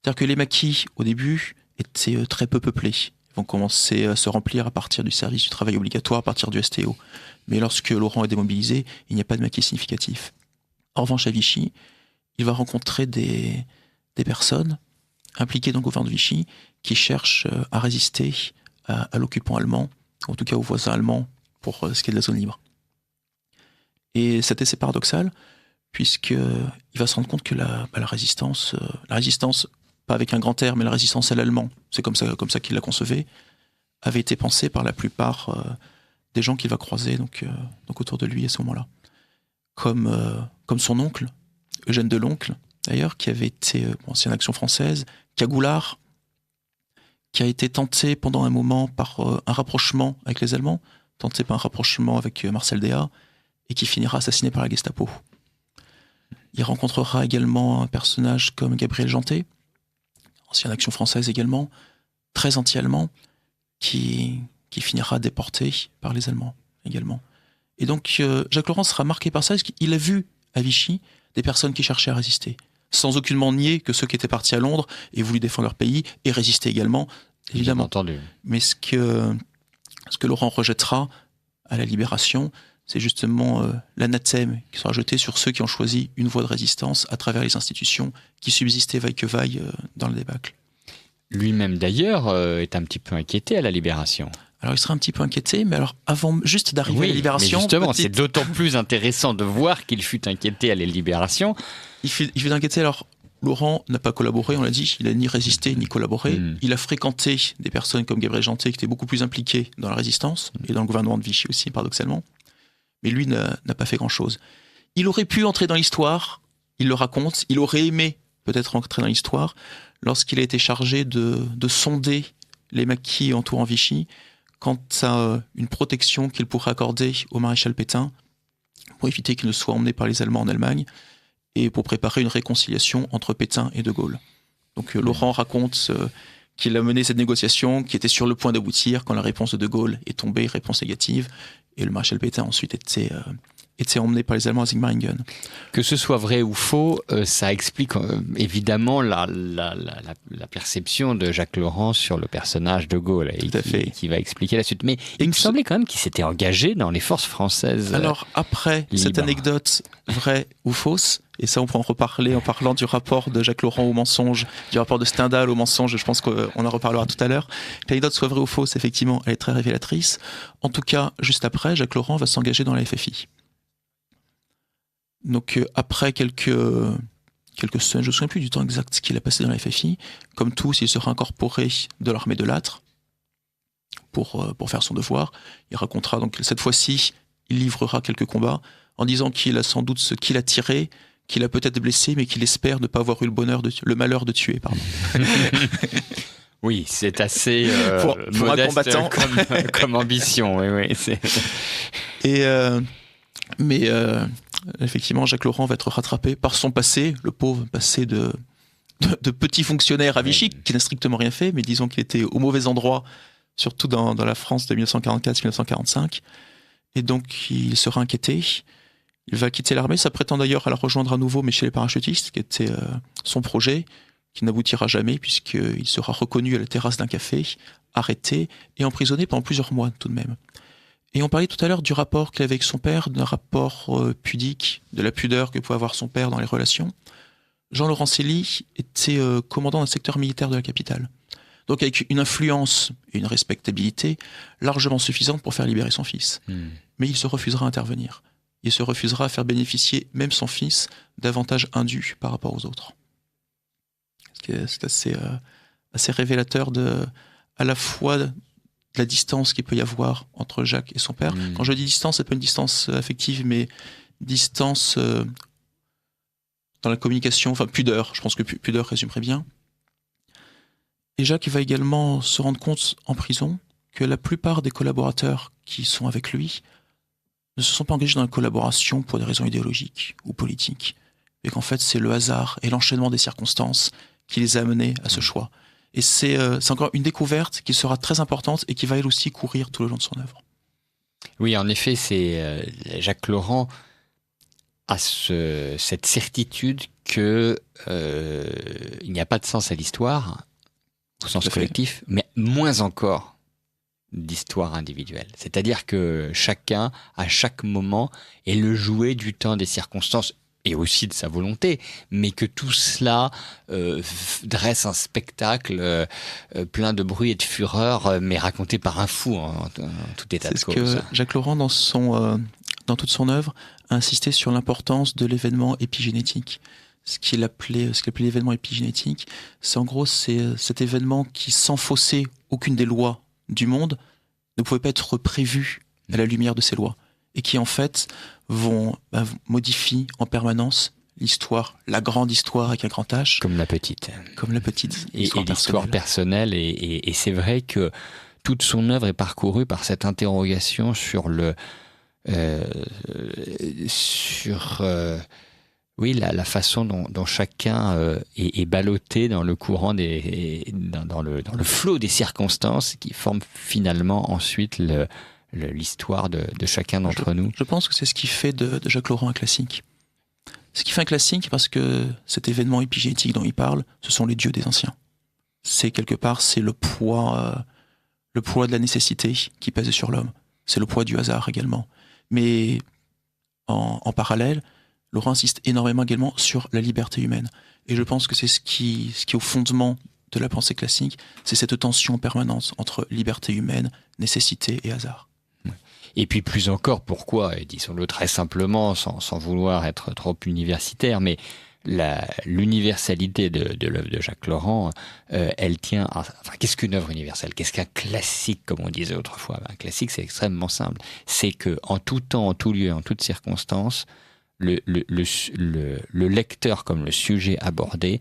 C'est-à-dire que les maquis, au début, étaient très peu peuplés. Ils vont commencer à se remplir à partir du service du travail obligatoire, à partir du STO. Mais lorsque Laurent est démobilisé, il n'y a pas de maquis significatif. En revanche, à Vichy, il va rencontrer des personnes impliquées dans le gouvernement de Vichy qui cherchent à résister à l'occupant allemand, en tout cas aux voisins allemands, pour ce qui est de la zone libre. Et c'est assez paradoxal, puisqu'il va se rendre compte que la résistance, pas avec un grand R, mais la résistance à l'allemand, c'est comme ça qu'il la concevait, avait été pensée par la plupart des gens qu'il va croiser donc autour de lui à ce moment-là. Comme son oncle, Eugène Deloncle, d'ailleurs, qui avait été ancien Action française, Cagoulard, qui a été tenté pendant un moment par un rapprochement avec les Allemands, tenté par un rapprochement avec Marcel Déat, et qui finira assassiné par la Gestapo. Il rencontrera également un personnage comme Gabriel Janté, ancien Action française également, très anti-allemand, qui finira déporté par les Allemands également. Et donc Jacques Laurent sera marqué par ça, parce qu'il a vu à Vichy des personnes qui cherchaient à résister, sans aucunement nier que ceux qui étaient partis à Londres aient voulu défendre leur pays et résister également, évidemment. Entendu. Mais ce que Laurent rejettera à la Libération, c'est justement l'anathème qui sera jeté sur ceux qui ont choisi une voie de résistance à travers les institutions qui subsistaient vaille que vaille dans le débâcle. Lui-même d'ailleurs est un petit peu inquiété à la Libération. Alors il sera un petit peu inquiété, mais alors avant juste d'arriver à la Libération... Mais justement, c'est d'autant plus intéressant de voir qu'il fut inquiété à la Libération. Il fut inquiété, alors Laurent n'a pas collaboré, on l'a dit, il n'a ni résisté ni collaboré. Il a fréquenté des personnes comme Gabriel Janté qui étaient beaucoup plus impliquées dans la résistance, et dans le gouvernement de Vichy aussi, paradoxalement. Mais lui n'a pas fait grand-chose. Il aurait pu entrer dans l'histoire, il le raconte, il aurait aimé peut-être entrer dans l'histoire, lorsqu'il a été chargé de sonder les maquis entourant Vichy quant à une protection qu'il pourrait accorder au maréchal Pétain pour éviter qu'il ne soit emmené par les Allemands en Allemagne et pour préparer une réconciliation entre Pétain et De Gaulle. Donc Laurent raconte qu'il a mené cette négociation qui était sur le point d'aboutir quand la réponse de Gaulle est tombée, réponse négative, et le maréchal Pétain ensuite était emmené par les Allemands à Sigmaringen. Que ce soit vrai ou faux, ça explique évidemment la perception de Jacques Laurent sur le personnage de Gaulle et qui va expliquer la suite. Mais il me semblait quand même qu'il s'était engagé dans les forces françaises. Alors après libres. Cette anecdote, vraie ou fausse, et ça on peut en reparler en parlant du rapport de Jacques Laurent au mensonge, du rapport de Stendhal au mensonge, je pense qu'on en reparlera tout à l'heure. Que l'anecdote soit vraie ou fausse, effectivement, elle est très révélatrice. En tout cas, juste après, Jacques Laurent va s'engager dans la FFI. Donc après quelques semaines, je ne me souviens plus du temps exact qu'il a passé dans la FFI, comme tous, il sera incorporé de l'armée de Lattre pour faire son devoir. Il racontera donc cette fois-ci, il livrera quelques combats en disant qu'il a sans doute ce qu'il a tiré, qu'il a peut-être blessé, mais qu'il espère ne pas avoir eu le malheur de tuer. Pardon. Oui, c'est assez pour modeste un combattant comme ambition. Oui, c'est... Mais effectivement, Jacques Laurent va être rattrapé par son passé, le pauvre passé de petit fonctionnaire à Vichy, qui n'a strictement rien fait, mais disons qu'il était au mauvais endroit, surtout dans la France de 1944-1945. Et donc, il sera inquiété. Il va quitter l'armée. Ça prétend d'ailleurs à la rejoindre à nouveau, mais chez les parachutistes, qui était son projet, qui n'aboutira jamais, puisqu'il sera reconnu à la terrasse d'un café, arrêté et emprisonné pendant plusieurs mois tout de même. Et on parlait tout à l'heure du rapport qu'il avait avec son père, d'un rapport pudique, de la pudeur que pouvait avoir son père dans les relations. Jean-Laurent Célie était commandant d'un secteur militaire de la capitale. Donc avec une influence et une respectabilité largement suffisantes pour faire libérer son fils. Mais il se refusera à intervenir. Il se refusera à faire bénéficier même son fils d'avantages indus par rapport aux autres. C'est assez révélateur à la fois la distance qu'il peut y avoir entre Jacques et son père. Quand je dis distance, c'est pas une distance affective, mais distance dans la communication, enfin pudeur, je pense que pudeur résumerait bien. Et Jacques va également se rendre compte en prison que la plupart des collaborateurs qui sont avec lui ne se sont pas engagés dans la collaboration pour des raisons idéologiques ou politiques, et qu'en fait c'est le hasard et l'enchaînement des circonstances qui les a amenés à ce choix. Et c'est encore une découverte qui sera très importante et qui va elle aussi courir tout le long de son œuvre. Oui, en effet, c'est Jacques Laurent a cette certitude que il n'y a pas de sens à l'histoire, au sens collectif, mais moins encore d'histoire individuelle. C'est-à-dire que chacun, à chaque moment, est le jouet du temps, des circonstances, et aussi de sa volonté, mais que tout cela dresse un spectacle plein de bruit et de fureur, mais raconté par un fou en tout état de cause. C'est ce que Jacques Laurent, dans toute son œuvre, a insisté sur l'importance de l'événement épigénétique. Ce qu'il appelait l'événement épigénétique, c'est en gros cet événement qui, sans fausser aucune des lois du monde, ne pouvait pas être prévu à la lumière de ces lois, et qui en fait modifient en permanence l'histoire, la grande histoire avec un grand H. Comme la petite. Et l'histoire personnelle. Et c'est vrai que toute son œuvre est parcourue par cette interrogation sur la façon dont chacun est ballotté dans le courant dans le flot des circonstances qui forment finalement ensuite l'histoire de chacun d'entre nous. Je pense que c'est ce qui fait de Jacques Laurent un classique. Ce qui fait un classique, parce que cet événement épigénétique dont il parle, ce sont les dieux des anciens. C'est quelque part, c'est le poids de la nécessité qui pèse sur l'homme. C'est le poids du hasard également. Mais en parallèle, Laurent insiste énormément également sur la liberté humaine. Et je pense que c'est ce qui est au fondement de la pensée classique, c'est cette tension permanente entre liberté humaine, nécessité et hasard. Et puis plus encore, pourquoi, et disons-le très simplement, sans vouloir être trop universitaire, mais l'universalité de l'œuvre de Jacques Laurent, elle tient à... Enfin, qu'est-ce qu'une œuvre universelle ? Qu'est-ce qu'un classique, comme on disait autrefois ? Un classique, c'est extrêmement simple. C'est que en tout temps, en tout lieu, en toutes circonstances, le lecteur, comme le sujet abordé,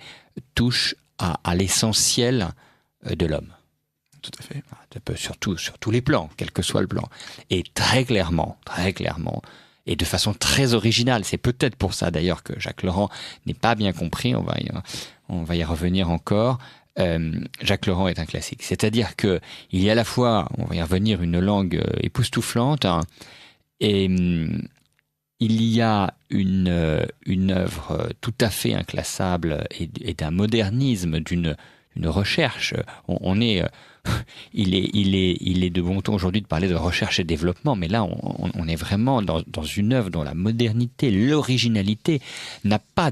touche à l'essentiel de l'homme. Tout à fait. Sur tous les plans, quel que soit le plan. Et très clairement, et de façon très originale, c'est peut-être pour ça d'ailleurs que Jacques Laurent n'est pas bien compris, on va y revenir encore, Jacques Laurent est un classique. C'est-à-dire qu'il y a à la fois, on va y revenir, une langue époustouflante, et il y a une œuvre tout à fait inclassable et d'un modernisme, d'une recherche. Il est de bon ton aujourd'hui de parler de recherche et développement, mais là on est vraiment dans une œuvre dont la modernité, l'originalité n'a pas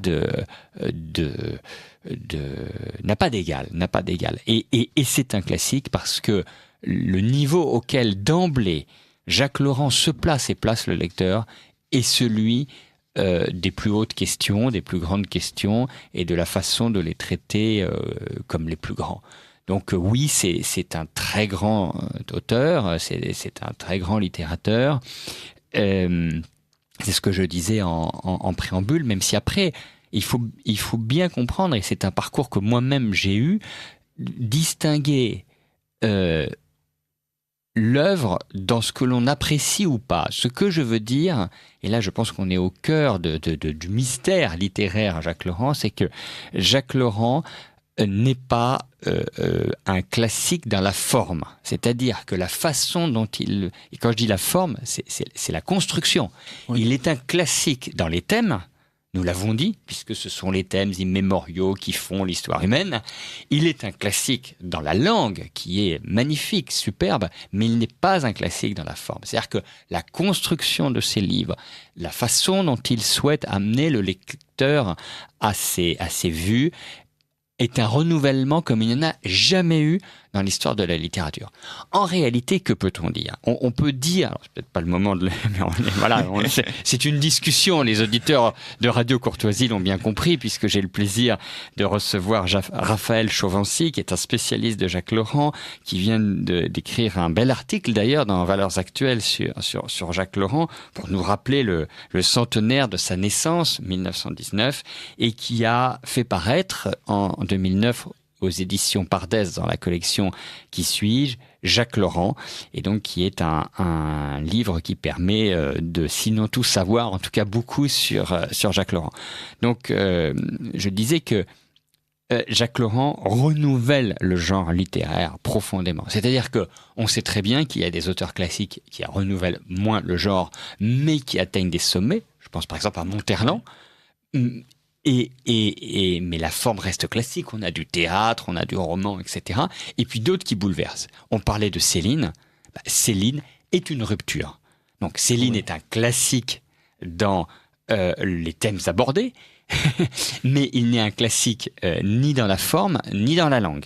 d'égal. Et c'est un classique parce que le niveau auquel d'emblée Jacques Laurent se place et place le lecteur est celui des plus hautes questions, des plus grandes questions, et de la façon de les traiter comme les plus grands. Donc oui, c'est un très grand auteur, c'est un très grand littérateur. C'est ce que je disais en préambule, même si après, il faut bien comprendre, et c'est un parcours que moi-même j'ai eu, distinguer l'œuvre dans ce que l'on apprécie ou pas. Ce que je veux dire, et là je pense qu'on est au cœur du mystère littéraire à Jacques Laurent, c'est que Jacques Laurent n'est pas un classique dans la forme. C'est-à-dire que la façon dont et quand je dis la forme, c'est la construction. Oui. Il est un classique dans les thèmes, nous l'avons dit, puisque ce sont les thèmes immémoriaux qui font l'histoire humaine. Il est un classique dans la langue, qui est magnifique, superbe, mais il n'est pas un classique dans la forme. C'est-à-dire que la construction de ses livres, la façon dont il souhaite amener le lecteur à ses vues, est un renouvellement comme il n'y en a jamais eu dans l'histoire de la littérature. En réalité, que peut-on dire ? On peut dire, alors c'est peut-être pas le moment de mais c'est une discussion, les auditeurs de Radio Courtoisie l'ont bien compris, puisque j'ai le plaisir de recevoir Raphaël Chauvency, qui est un spécialiste de Jacques Laurent, qui vient d'écrire un bel article d'ailleurs dans Valeurs Actuelles sur Jacques Laurent, pour nous rappeler le centenaire de sa naissance, 1919, et qui a fait paraître en 2009 aux éditions Pardès, dans la collection Qui suis-je, Jacques Laurent, et donc qui est un livre qui permet de, sinon tout savoir, en tout cas beaucoup sur Jacques Laurent. Donc je disais que Jacques Laurent renouvelle le genre littéraire profondément. C'est-à-dire que on sait très bien qu'il y a des auteurs classiques qui renouvellent moins le genre, mais qui atteignent des sommets. Je pense par exemple à Monterland. Mais la forme reste classique. On a du théâtre, on a du roman, etc. Et puis d'autres qui bouleversent. On parlait de Céline. Céline est une rupture. Donc Céline est un classique dans les thèmes abordés, mais il n'est un classique ni dans la forme, ni dans la langue.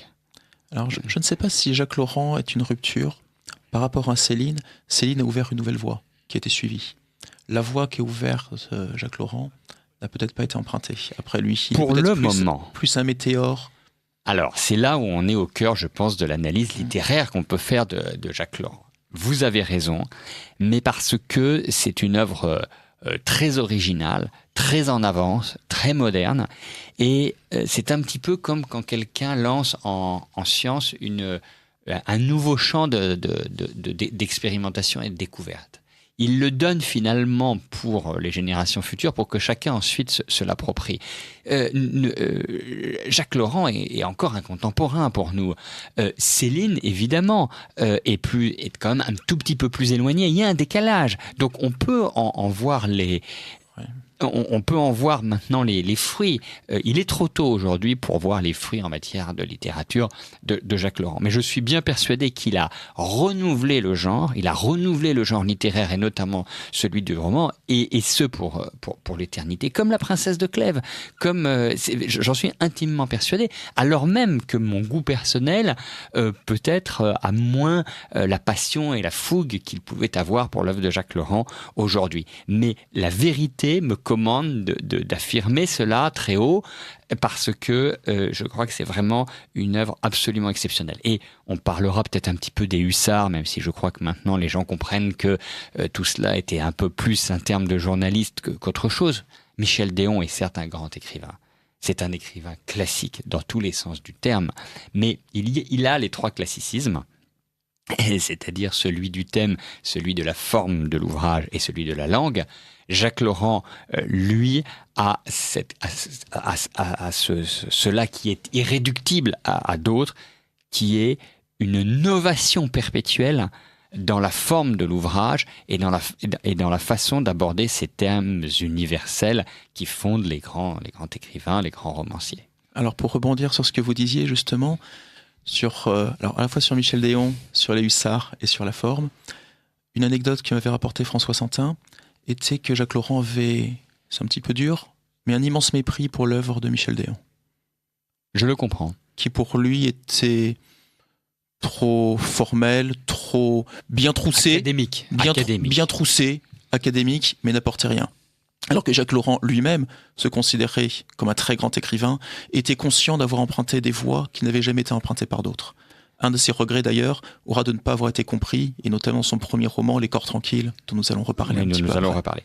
Alors je ne sais pas si Jacques Laurent est une rupture. Par rapport à Céline, Céline a ouvert une nouvelle voie qui a été suivie. La voie qu'est ouverte Jacques Laurent n'a peut-être pas été emprunté. Après lui, pour le moment, plus un météore. Alors, c'est là où on est au cœur, je pense, de l'analyse littéraire qu'on peut faire de Jacques Laurent. Vous avez raison, mais parce que c'est une œuvre très originale, très en avance, très moderne, et c'est un petit peu comme quand quelqu'un lance en science un nouveau champ d'expérimentation et de découverte. Il le donne finalement pour les générations futures, pour que chacun ensuite se l'approprie. Jacques Laurent est encore un contemporain pour nous. Céline, évidemment, est quand même un tout petit peu plus éloignée. Il y a un décalage. Donc on peut en voir les... On peut en voir maintenant les fruits. Il est trop tôt aujourd'hui pour voir les fruits en matière de littérature de Jacques Laurent. Mais je suis bien persuadé qu'il a renouvelé le genre, littéraire et notamment celui du roman, et ce pour l'éternité, comme La Princesse de Clèves, j'en suis intimement persuadé, alors même que mon goût personnel peut-être a moins la passion et la fougue qu'il pouvait avoir pour l'œuvre de Jacques Laurent aujourd'hui. Mais la vérité me commande d'affirmer cela très haut, parce que je crois que c'est vraiment une œuvre absolument exceptionnelle. Et on parlera peut-être un petit peu des hussards, même si je crois que maintenant les gens comprennent que tout cela était un peu plus un terme de journaliste qu'autre chose. Michel Déon est certes un grand écrivain. C'est un écrivain classique dans tous les sens du terme, mais il a les trois classicismes, c'est-à-dire celui du thème, celui de la forme de l'ouvrage et celui de la langue. Jacques Laurent, lui, a cela qui est irréductible à d'autres, qui est une novation perpétuelle dans la forme de l'ouvrage et dans la façon d'aborder ces thèmes universels qui fondent les grands écrivains, les grands romanciers. Alors pour rebondir sur ce que vous disiez justement, alors à la fois sur Michel Déon, sur les hussards et sur la forme, une anecdote que m'avait rapporté François Santin était que Jacques Laurent avait, c'est un petit peu dur, mais un immense mépris pour l'œuvre de Michel Déon. Je le comprends. Qui pour lui était trop formel, trop bien troussé. Académique. Bien troussé, académique, mais n'apportait rien. Alors que Jacques Laurent lui-même se considérait comme un très grand écrivain, était conscient d'avoir emprunté des voies qui n'avaient jamais été empruntées par d'autres. Un de ses regrets d'ailleurs aura de ne pas avoir été compris, et notamment son premier roman, Les Corps tranquilles, dont nous allons reparler un petit peu après.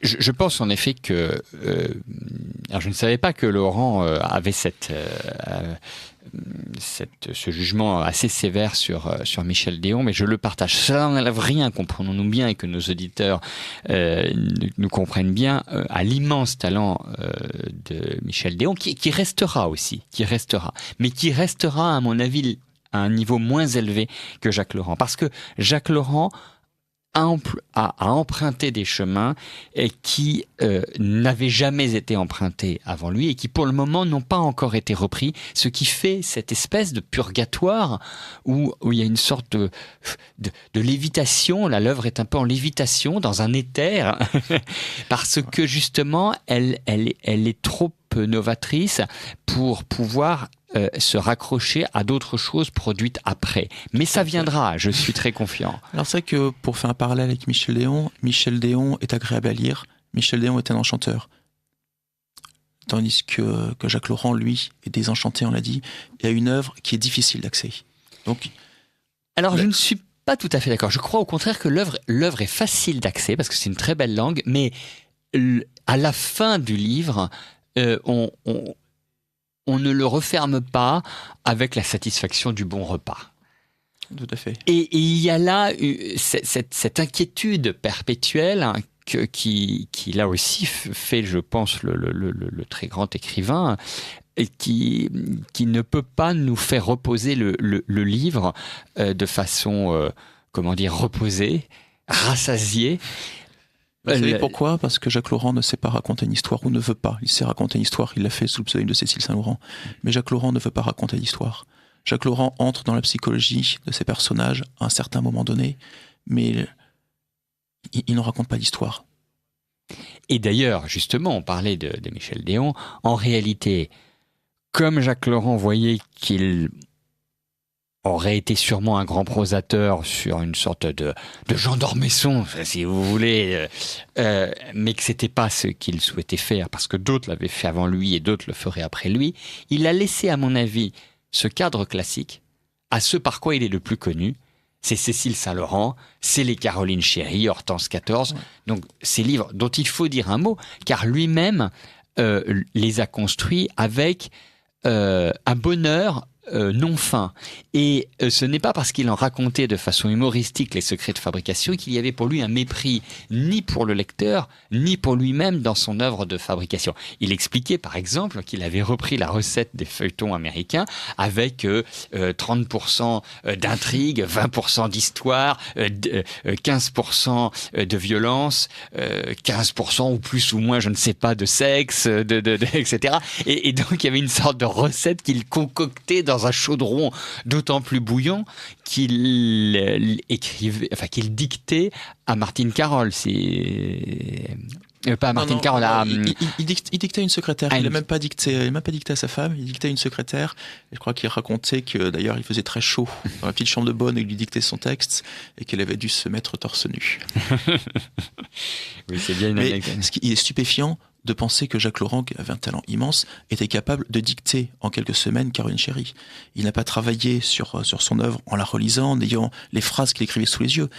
Je pense en effet que... alors je ne savais pas que Laurent avait ce jugement assez sévère sur Michel Déon, mais je le partage. Cela n'enlève rien, comprenons-nous bien, et que nos auditeurs nous comprennent bien, à l'immense talent de Michel Déon, qui restera aussi, mais qui restera, à mon avis, à un niveau moins élevé que Jacques Laurent. Parce que Jacques Laurent a emprunté des chemins qui n'avaient jamais été empruntés avant lui et qui pour le moment n'ont pas encore été repris, ce qui fait cette espèce de purgatoire où il y a une sorte de lévitation. L'œuvre est un peu en lévitation dans un éther parce que justement elle est trop novatrice pour pouvoir se raccrocher à d'autres choses produites après. Mais ça viendra, je suis très confiant. Alors c'est vrai que pour faire un parallèle avec Michel Déon est agréable à lire. Michel Déon est un enchanteur. Tandis que Jacques Laurent, lui, est désenchanté, on l'a dit, et a une œuvre qui est difficile d'accès. Donc, alors, je ne suis pas tout à fait d'accord. Je crois au contraire que l'œuvre est facile d'accès, parce que c'est une très belle langue, mais à la fin du livre, on ne le referme pas avec la satisfaction du bon repas. Tout à fait. Et il y a là cette inquiétude perpétuelle, hein, qui là aussi fait, je pense, le très grand écrivain, et qui ne peut pas nous faire reposer le livre de façon, reposée, rassasiée. Vous savez pourquoi ? Parce que Jacques Laurent ne sait pas raconter une histoire, ou ne veut pas. Il sait raconter une histoire, il l'a fait sous le pseudonyme de Cécile Saint-Laurent. Mais Jacques Laurent ne veut pas raconter l'histoire. Jacques Laurent entre dans la psychologie de ses personnages à un certain moment donné, mais il ne raconte pas l'histoire. Et d'ailleurs, justement, on parlait de Michel Déon. En réalité, comme Jacques Laurent voyait qu'il aurait été sûrement un grand prosateur sur une sorte de Jean d'Ormesson, si vous voulez, mais que c'était pas ce qu'il souhaitait faire parce que d'autres l'avaient fait avant lui et d'autres le feraient après lui, il a laissé, à mon avis, ce cadre classique à ce par quoi il est le plus connu. C'est Cécile Saint-Laurent, c'est les Caroline Chéry, Hortense XIV. Donc, ces livres dont il faut dire un mot, car lui-même les a construits avec un bonheur non fin. Et ce n'est pas parce qu'il en racontait de façon humoristique les secrets de fabrication qu'il y avait pour lui un mépris ni pour le lecteur, ni pour lui-même dans son œuvre de fabrication. Il expliquait par exemple qu'il avait repris la recette des feuilletons américains avec 30% d'intrigue, 20% d'histoire, 15% de violence, 15% ou plus ou moins, je ne sais pas, de sexe, etc. Et donc il y avait une sorte de recette qu'il concoctait dans un chaudron d'autant plus bouillant qu'il dictait à Martine Carole. Pas à Martine Carole. Il dictait à une secrétaire. Il n'a même pas dicté à sa femme. Il dictait à une secrétaire. Et je crois qu'il racontait que d'ailleurs il faisait très chaud dans la petite chambre de bonne et il lui dictait son texte et qu'elle avait dû se mettre torse nu. Oui, c'est bien une anecdote. Ce qui est stupéfiant de penser que Jacques Laurent, qui avait un talent immense, était capable de dicter en quelques semaines Caroline Chéry. Il n'a pas travaillé sur son œuvre en la relisant, en ayant les phrases qu'il écrivait sous les yeux.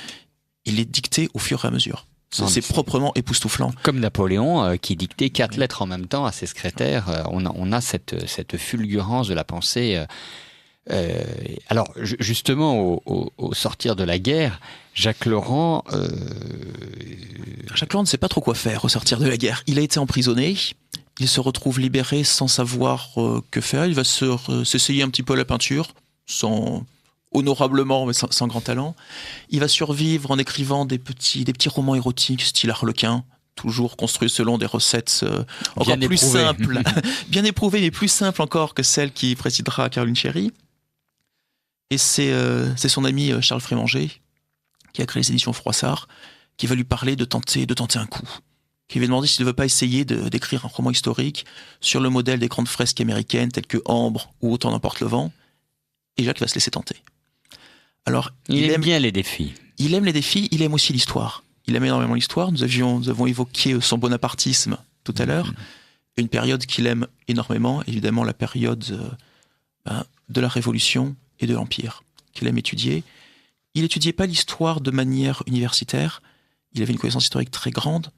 Il les dictait au fur et à mesure. C'est proprement époustouflant. Comme Napoléon qui dictait 4 lettres en même temps à ses secrétaires. On a cette fulgurance de la pensée. Alors, justement, au sortir de la guerre, Jacques Laurent ne sait pas trop quoi faire au sortir de la guerre. Il a été emprisonné, il se retrouve libéré sans savoir que faire. Il va s'essayer un petit peu à la peinture, honorablement, mais sans grand talent. Il va survivre en écrivant des petits romans érotiques, style Harlequin, toujours construits selon des recettes encore plus simples, bien éprouvées, mais plus simples encore que celles qui présidera Caroline Chéry. Et c'est son ami Charles Frémanger, qui a créé les éditions Froissart, qui va lui parler de tenter un coup. Qui va lui demander s'il ne veut pas essayer d'écrire un roman historique sur le modèle des grandes fresques américaines telles que Ambre ou Autant n'emporte le vent. Et Jacques va se laisser tenter. Alors, il aime bien les défis. Il aime les défis, il aime aussi l'histoire. Il aime énormément l'histoire. Nous avons évoqué son bonapartisme tout à l'heure. Une période qu'il aime énormément, évidemment la période de la Révolution et de l'Empire, qu'il aime étudier. Il n'étudiait pas l'histoire de manière universitaire. Il avait une connaissance historique très grande,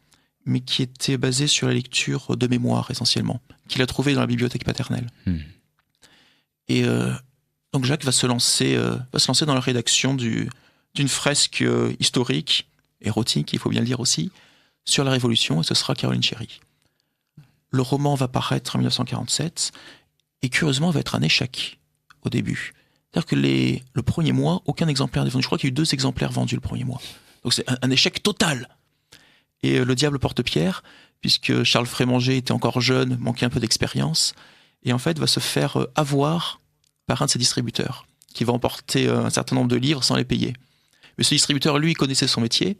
mais qui était basée sur la lecture de mémoires essentiellement, qu'il a trouvé dans la bibliothèque paternelle. Et donc Jacques va se lancer dans la rédaction d'une fresque historique, érotique, il faut bien le dire aussi, sur la Révolution, et ce sera Caroline Chéry. Le roman va paraître en 1947, et curieusement va être un échec au début. C'est-à-dire que le premier mois, aucun exemplaire n'est vendu. Je crois qu'il y a eu 2 exemplaires vendus le premier mois. Donc c'est un échec total. Et le diable porte pierre, puisque Charles Frémanger était encore jeune, manquait un peu d'expérience, et en fait va se faire avoir par un de ses distributeurs, qui va emporter un certain nombre de livres sans les payer. Mais ce distributeur, lui, connaissait son métier,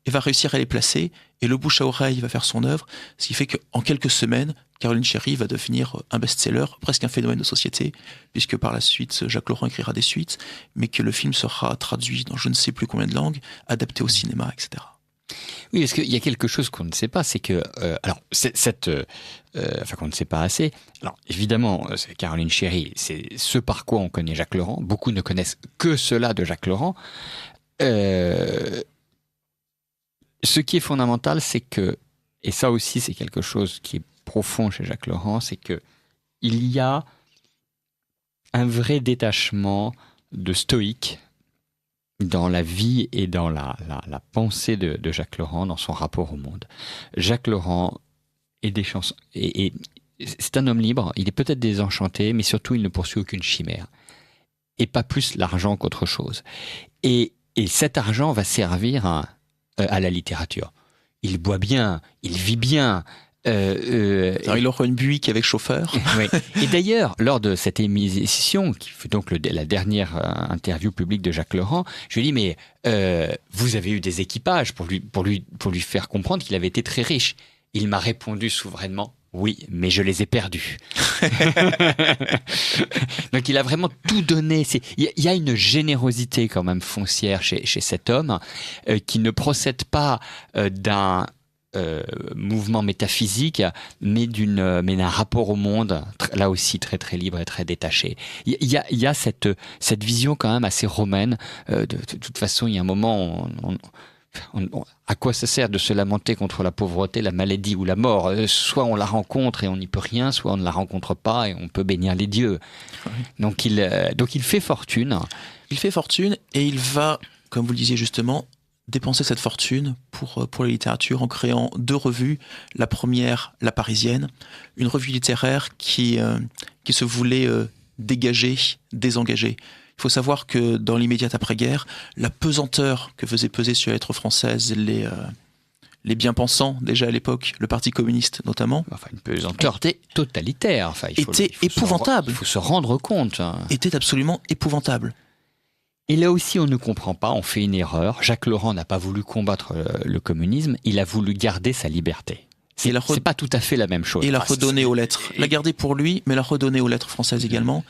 et va réussir à les placer, et le bouche à oreille va faire son œuvre, ce qui fait qu'en quelques semaines, Caroline Chéry va devenir un best-seller, presque un phénomène de société, puisque par la suite, Jacques Laurent écrira des suites, mais que le film sera traduit dans je ne sais plus combien de langues, adapté au cinéma, etc. Oui, parce qu'il y a quelque chose qu'on ne sait pas, c'est que... qu'on ne sait pas assez. Alors, évidemment, c'est Caroline Chéry, c'est ce par quoi on connaît Jacques Laurent. Beaucoup ne connaissent que cela de Jacques Laurent. Ce qui est fondamental, c'est que, et ça aussi c'est quelque chose qui est profond chez Jacques Laurent, c'est que il y a un vrai détachement de stoïque dans la vie et dans la pensée de Jacques Laurent, dans son rapport au monde. Jacques Laurent est des chansons, et c'est un homme libre, il est peut-être désenchanté, mais surtout il ne poursuit aucune chimère. Et pas plus l'argent qu'autre chose. Et cet argent va servir à la littérature. Il boit bien, il vit bien. Il aura une Buick avec chauffeur. Oui. Et d'ailleurs, lors de cette émission, qui fut donc la dernière interview publique de Jacques Laurent, je lui ai dit, mais vous avez eu des équipages pour lui faire comprendre qu'il avait été très riche. Il m'a répondu souverainement, oui, mais je les ai perdus. Donc il a vraiment tout donné. Il y a une générosité quand même foncière chez cet homme qui ne procède pas d'un mouvement métaphysique, mais d'un rapport au monde, là aussi très très libre et très détaché. Il y a cette vision quand même assez romaine. De toute façon, il y a un moment, à quoi ça sert de se lamenter contre la pauvreté, la maladie ou la mort? Soit on la rencontre et on n'y peut rien, soit on ne la rencontre pas et on peut bénir les dieux. Oui. Donc il fait fortune. Il fait fortune et il va, comme vous le disiez justement, dépenser cette fortune pour la littérature en créant 2 revues. La première, La Parisienne, une revue littéraire qui se voulait dégagée, désengagée. Il faut savoir que dans l'immédiate après-guerre, la pesanteur que faisaient peser sur les lettres françaises les bien-pensants, déjà à l'époque, le Parti communiste notamment. Enfin, une pesanteur totalitaire. Enfin, était épouvantable. Il faut se rendre compte. Était absolument épouvantable. Et là aussi, on ne comprend pas, on fait une erreur. Jacques Laurent n'a pas voulu combattre le communisme, il a voulu garder sa liberté. C'est pas tout à fait la même chose. Et la redonner aux lettres. La garder pour lui, mais la redonner aux lettres françaises également.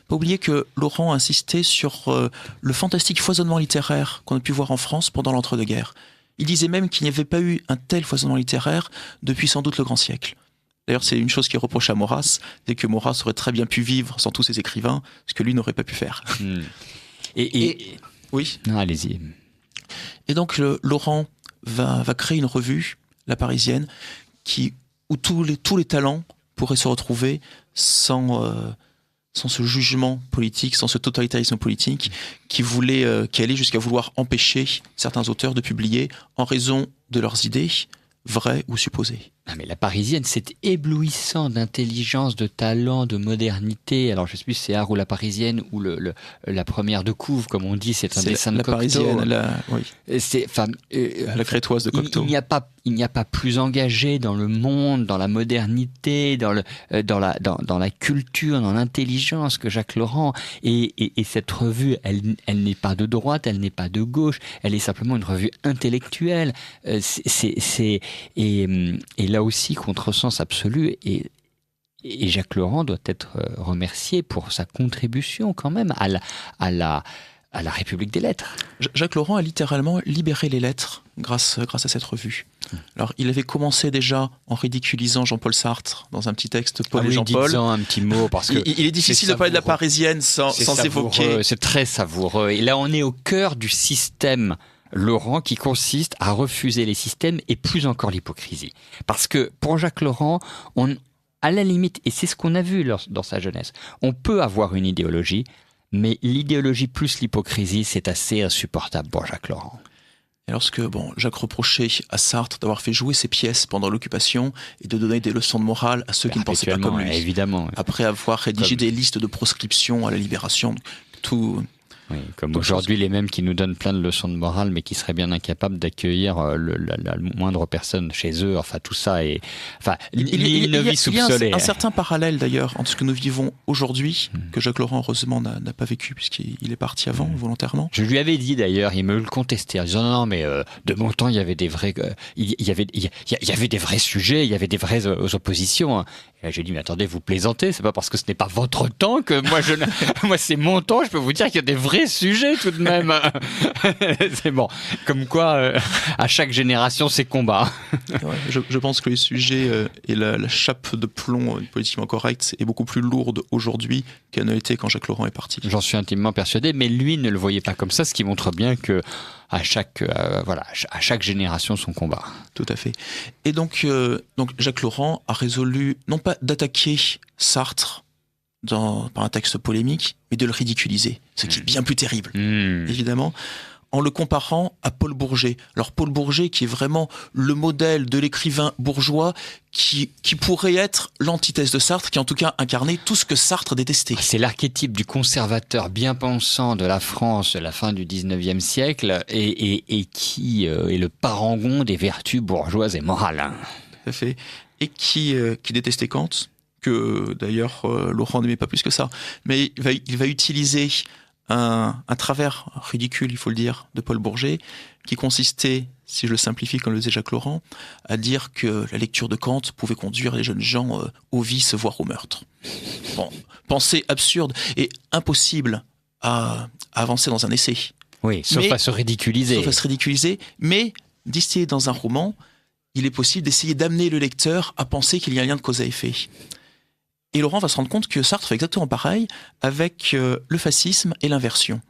Pas oublier que Laurent insistait sur le fantastique foisonnement littéraire qu'on a pu voir en France pendant l'entre-deux-guerres. Il disait même qu'il n'y avait pas eu un tel foisonnement littéraire depuis sans doute le grand siècle. D'ailleurs, c'est une chose qu'il reproche à Maurras, c'est que Maurras aurait très bien pu vivre sans tous ses écrivains, ce que lui n'aurait pas pu faire. Oui. Non, allez-y. Et donc, Laurent va créer une revue, La Parisienne, où tous les talents pourraient se retrouver sans ce jugement politique, sans ce totalitarisme politique qui allait jusqu'à vouloir empêcher certains auteurs de publier en raison de leurs idées, vraies ou supposées. Ah mais La Parisienne, c'est éblouissant d'intelligence, de talent, de modernité. Alors je sais plus si c'est Art ou La Parisienne ou la première de Couve, comme on dit, c'est un dessin de Cocteau. La Parisienne, oui. La Crétoise de Cocteau. Il n'y a pas plus engagé dans le monde, dans la modernité, dans la culture, dans l'intelligence que Jacques Laurent. Et cette revue, elle n'est pas de droite, elle n'est pas de gauche, elle est simplement une revue intellectuelle. Et là aussi, contresens absolu. Et Jacques Laurent doit être remercié pour sa contribution quand même à la République des lettres. Jacques Laurent a littéralement libéré les lettres grâce à cette revue. Alors, il avait commencé déjà en ridiculisant Jean-Paul Sartre dans un petit texte, Paul et Jean-Paul. Dites-en un petit mot, parce que il est difficile de parler de La Parisienne sans évoquer. C'est très savoureux. Et là, on est au cœur du système Laurent qui consiste à refuser les systèmes et plus encore l'hypocrisie. Parce que pour Jacques Laurent, à la limite, et c'est ce qu'on a vu dans sa jeunesse, on peut avoir une idéologie, mais l'idéologie plus l'hypocrisie, c'est assez insupportable pour Jacques Laurent. Et lorsque Jacques reprochait à Sartre d'avoir fait jouer ses pièces pendant l'occupation et de donner des leçons de morale à ceux qui ne pensaient pas comme lui. Évidemment. Après avoir rédigé des listes de proscription à la Libération, tout Oui, comme donc, aujourd'hui, les mêmes qui nous donnent plein de leçons de morale, mais qui seraient bien incapables d'accueillir la moindre personne chez eux. Enfin, tout ça est... Enfin, une vie soupçonnée. Il y a un certain parallèle, d'ailleurs, entre ce que nous vivons aujourd'hui, que Jacques Laurent, heureusement, n'a pas vécu, puisqu'il est parti avant, volontairement. Je lui avais dit, d'ailleurs, il me le contestait, en disant, non, mais de mon temps, il y avait des vrais... il y avait des vrais sujets, il y avait des vraies oppositions. Et là, j'ai dit, mais attendez, vous plaisantez, c'est pas parce que ce n'est pas votre temps que moi, c'est mon temps, je peux vous dire qu'il y a des vrais sujet tout de même. C'est bon. Comme quoi, à chaque génération, ses combats. Ouais, je pense que les sujets et la chape de plomb politiquement correcte est beaucoup plus lourde aujourd'hui qu'elle ne l'était quand Jacques Laurent est parti. J'en suis intimement persuadé, mais lui ne le voyait pas comme ça, ce qui montre bien que à chaque génération son combat. Tout à fait. Et donc Jacques Laurent a résolu non pas d'attaquer Sartre par un texte polémique, mais de le ridiculiser, ce qui est bien plus terrible, évidemment, en le comparant à Paul Bourget. Alors Paul Bourget, qui est vraiment le modèle de l'écrivain bourgeois, qui pourrait être l'antithèse de Sartre, qui en tout cas incarnait tout ce que Sartre détestait. C'est l'archétype du conservateur bien pensant de la France de la fin du 19e siècle et qui est le parangon des vertus bourgeoises et morales. Tout à fait. Et qui détestait Kant, que d'ailleurs Laurent n'aimait pas plus que ça, mais il va utiliser un travers ridicule, il faut le dire, de Paul Bourget, qui consistait, si je le simplifie comme le disait Jacques Laurent, à dire que la lecture de Kant pouvait conduire les jeunes gens au vice, voire au meurtre. Bon, pensée absurde et impossible à avancer dans un essai. Oui, sauf à se ridiculiser. Sauf à se ridiculiser, mais distillé dans un roman, il est possible d'essayer d'amener le lecteur à penser qu'il y a un lien de cause à effet. Et Laurent va se rendre compte que Sartre fait exactement pareil avec le fascisme et l'inversion,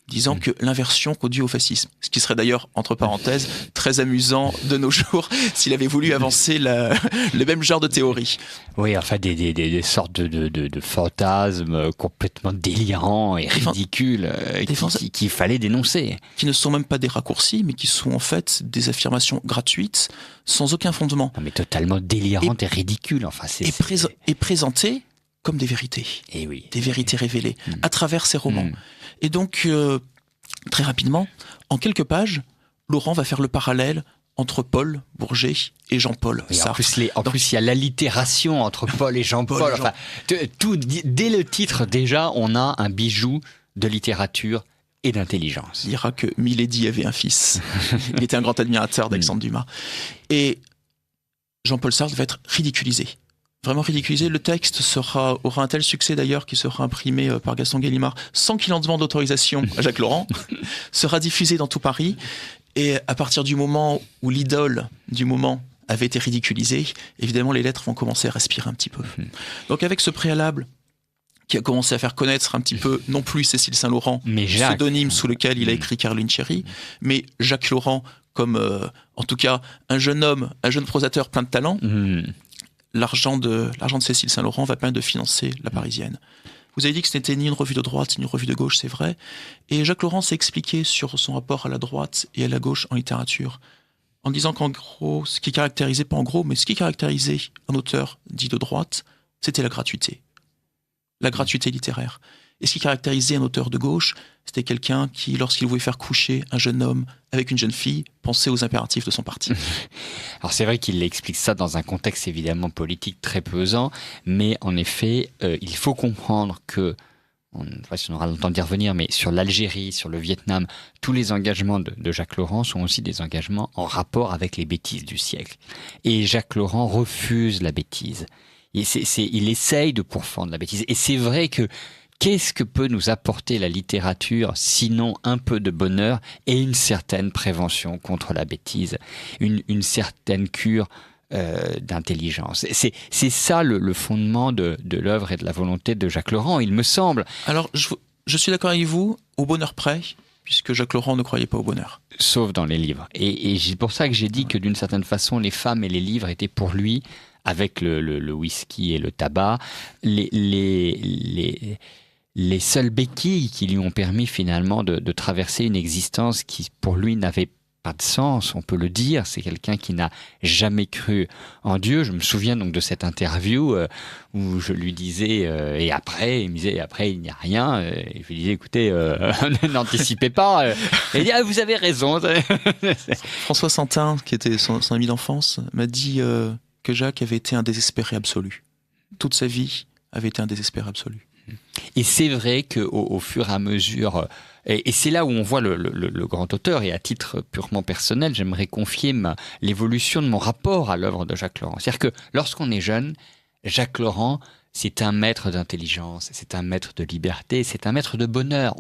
disant que l'inversion conduit au fascisme. Ce qui serait d'ailleurs, entre parenthèses, très amusant de nos jours s'il avait voulu avancer le même genre de théorie. Oui, enfin des sortes de fantasmes complètement délirants et ridicules qu'il fallait dénoncer. Qui ne sont même pas des raccourcis, mais qui sont en fait des affirmations gratuites, sans aucun fondement. Non, mais totalement délirantes et ridicules. Enfin, et présentées comme des vérités. Et oui. Des vérités révélées à travers ces romans. Et donc, très rapidement, en quelques pages, Laurent va faire le parallèle entre Paul Bourget et Jean-Paul Sartre. En plus, il y a l'allitération entre Paul et Jean-Paul. Enfin, dès le titre, déjà, on a un bijou de littérature et d'intelligence. Il dira que Milady avait un fils. Il était un grand admirateur d'Alexandre Dumas. Et Jean-Paul Sartre va être ridiculisé. Vraiment ridiculisé. Le texte aura un tel succès d'ailleurs qu'il sera imprimé par Gaston Gallimard sans qu'il en demande d'autorisation à Jacques Laurent, sera diffusé dans tout Paris. Et à partir du moment où l'idole du moment avait été ridiculisée, évidemment les lettres vont commencer à respirer un petit peu. Donc avec ce préalable qui a commencé à faire connaître un petit peu, non plus Cécile Saint-Laurent, pseudonyme sous lequel il a écrit Caroline Cherry, mais Jacques Laurent comme, en tout cas, un jeune homme, un jeune prosateur plein de talent. L'argent de Cécile Saint-Laurent va permettre de financer La Parisienne. Vous avez dit que ce n'était ni une revue de droite ni une revue de gauche, c'est vrai. Et Jacques Laurent s'est expliqué sur son rapport à la droite et à la gauche en littérature, en disant qu'en gros, ce qui caractérisait un auteur dit de droite, c'était la gratuité littéraire. Et ce qui caractérisait un auteur de gauche, c'était quelqu'un qui, lorsqu'il voulait faire coucher un jeune homme avec une jeune fille, pensait aux impératifs de son parti. Alors c'est vrai qu'il explique ça dans un contexte évidemment politique très pesant, mais en effet, il faut comprendre que, on aura le temps d'y revenir, mais sur l'Algérie, sur le Vietnam, tous les engagements de Jacques Laurent sont aussi des engagements en rapport avec les bêtises du siècle. Et Jacques Laurent refuse la bêtise. Il essaye de pourfendre la bêtise. Et c'est vrai que qu'est-ce que peut nous apporter la littérature, sinon un peu de bonheur et une certaine prévention contre la bêtise, une certaine cure d'intelligence. C'est ça le fondement de l'œuvre et de la volonté de Jacques Laurent, il me semble. Alors, je suis d'accord avec vous, au bonheur près, puisque Jacques Laurent ne croyait pas au bonheur. Sauf dans les livres. Et c'est pour ça que j'ai dit que d'une certaine façon, les femmes et les livres étaient pour lui, avec le whisky et le tabac, les seules béquilles qui lui ont permis finalement de traverser une existence qui, pour lui, n'avait pas de sens, on peut le dire. C'est quelqu'un qui n'a jamais cru en Dieu. Je me souviens donc de cette interview où je lui disais et après, il me disait après il n'y a rien. Et je lui disais écoutez, n'anticipez pas. Et il dit vous avez raison. François Santin, qui était son ami d'enfance, m'a dit que Jacques avait été un désespéré absolu. Toute sa vie avait été un désespéré absolu. Et c'est vrai qu'au fur et à mesure, et c'est là où on voit le grand auteur, et à titre purement personnel, j'aimerais confier l'évolution de mon rapport à l'œuvre de Jacques Laurent. C'est-à-dire que lorsqu'on est jeune, Jacques Laurent, c'est un maître d'intelligence, c'est un maître de liberté, c'est un maître de bonheur.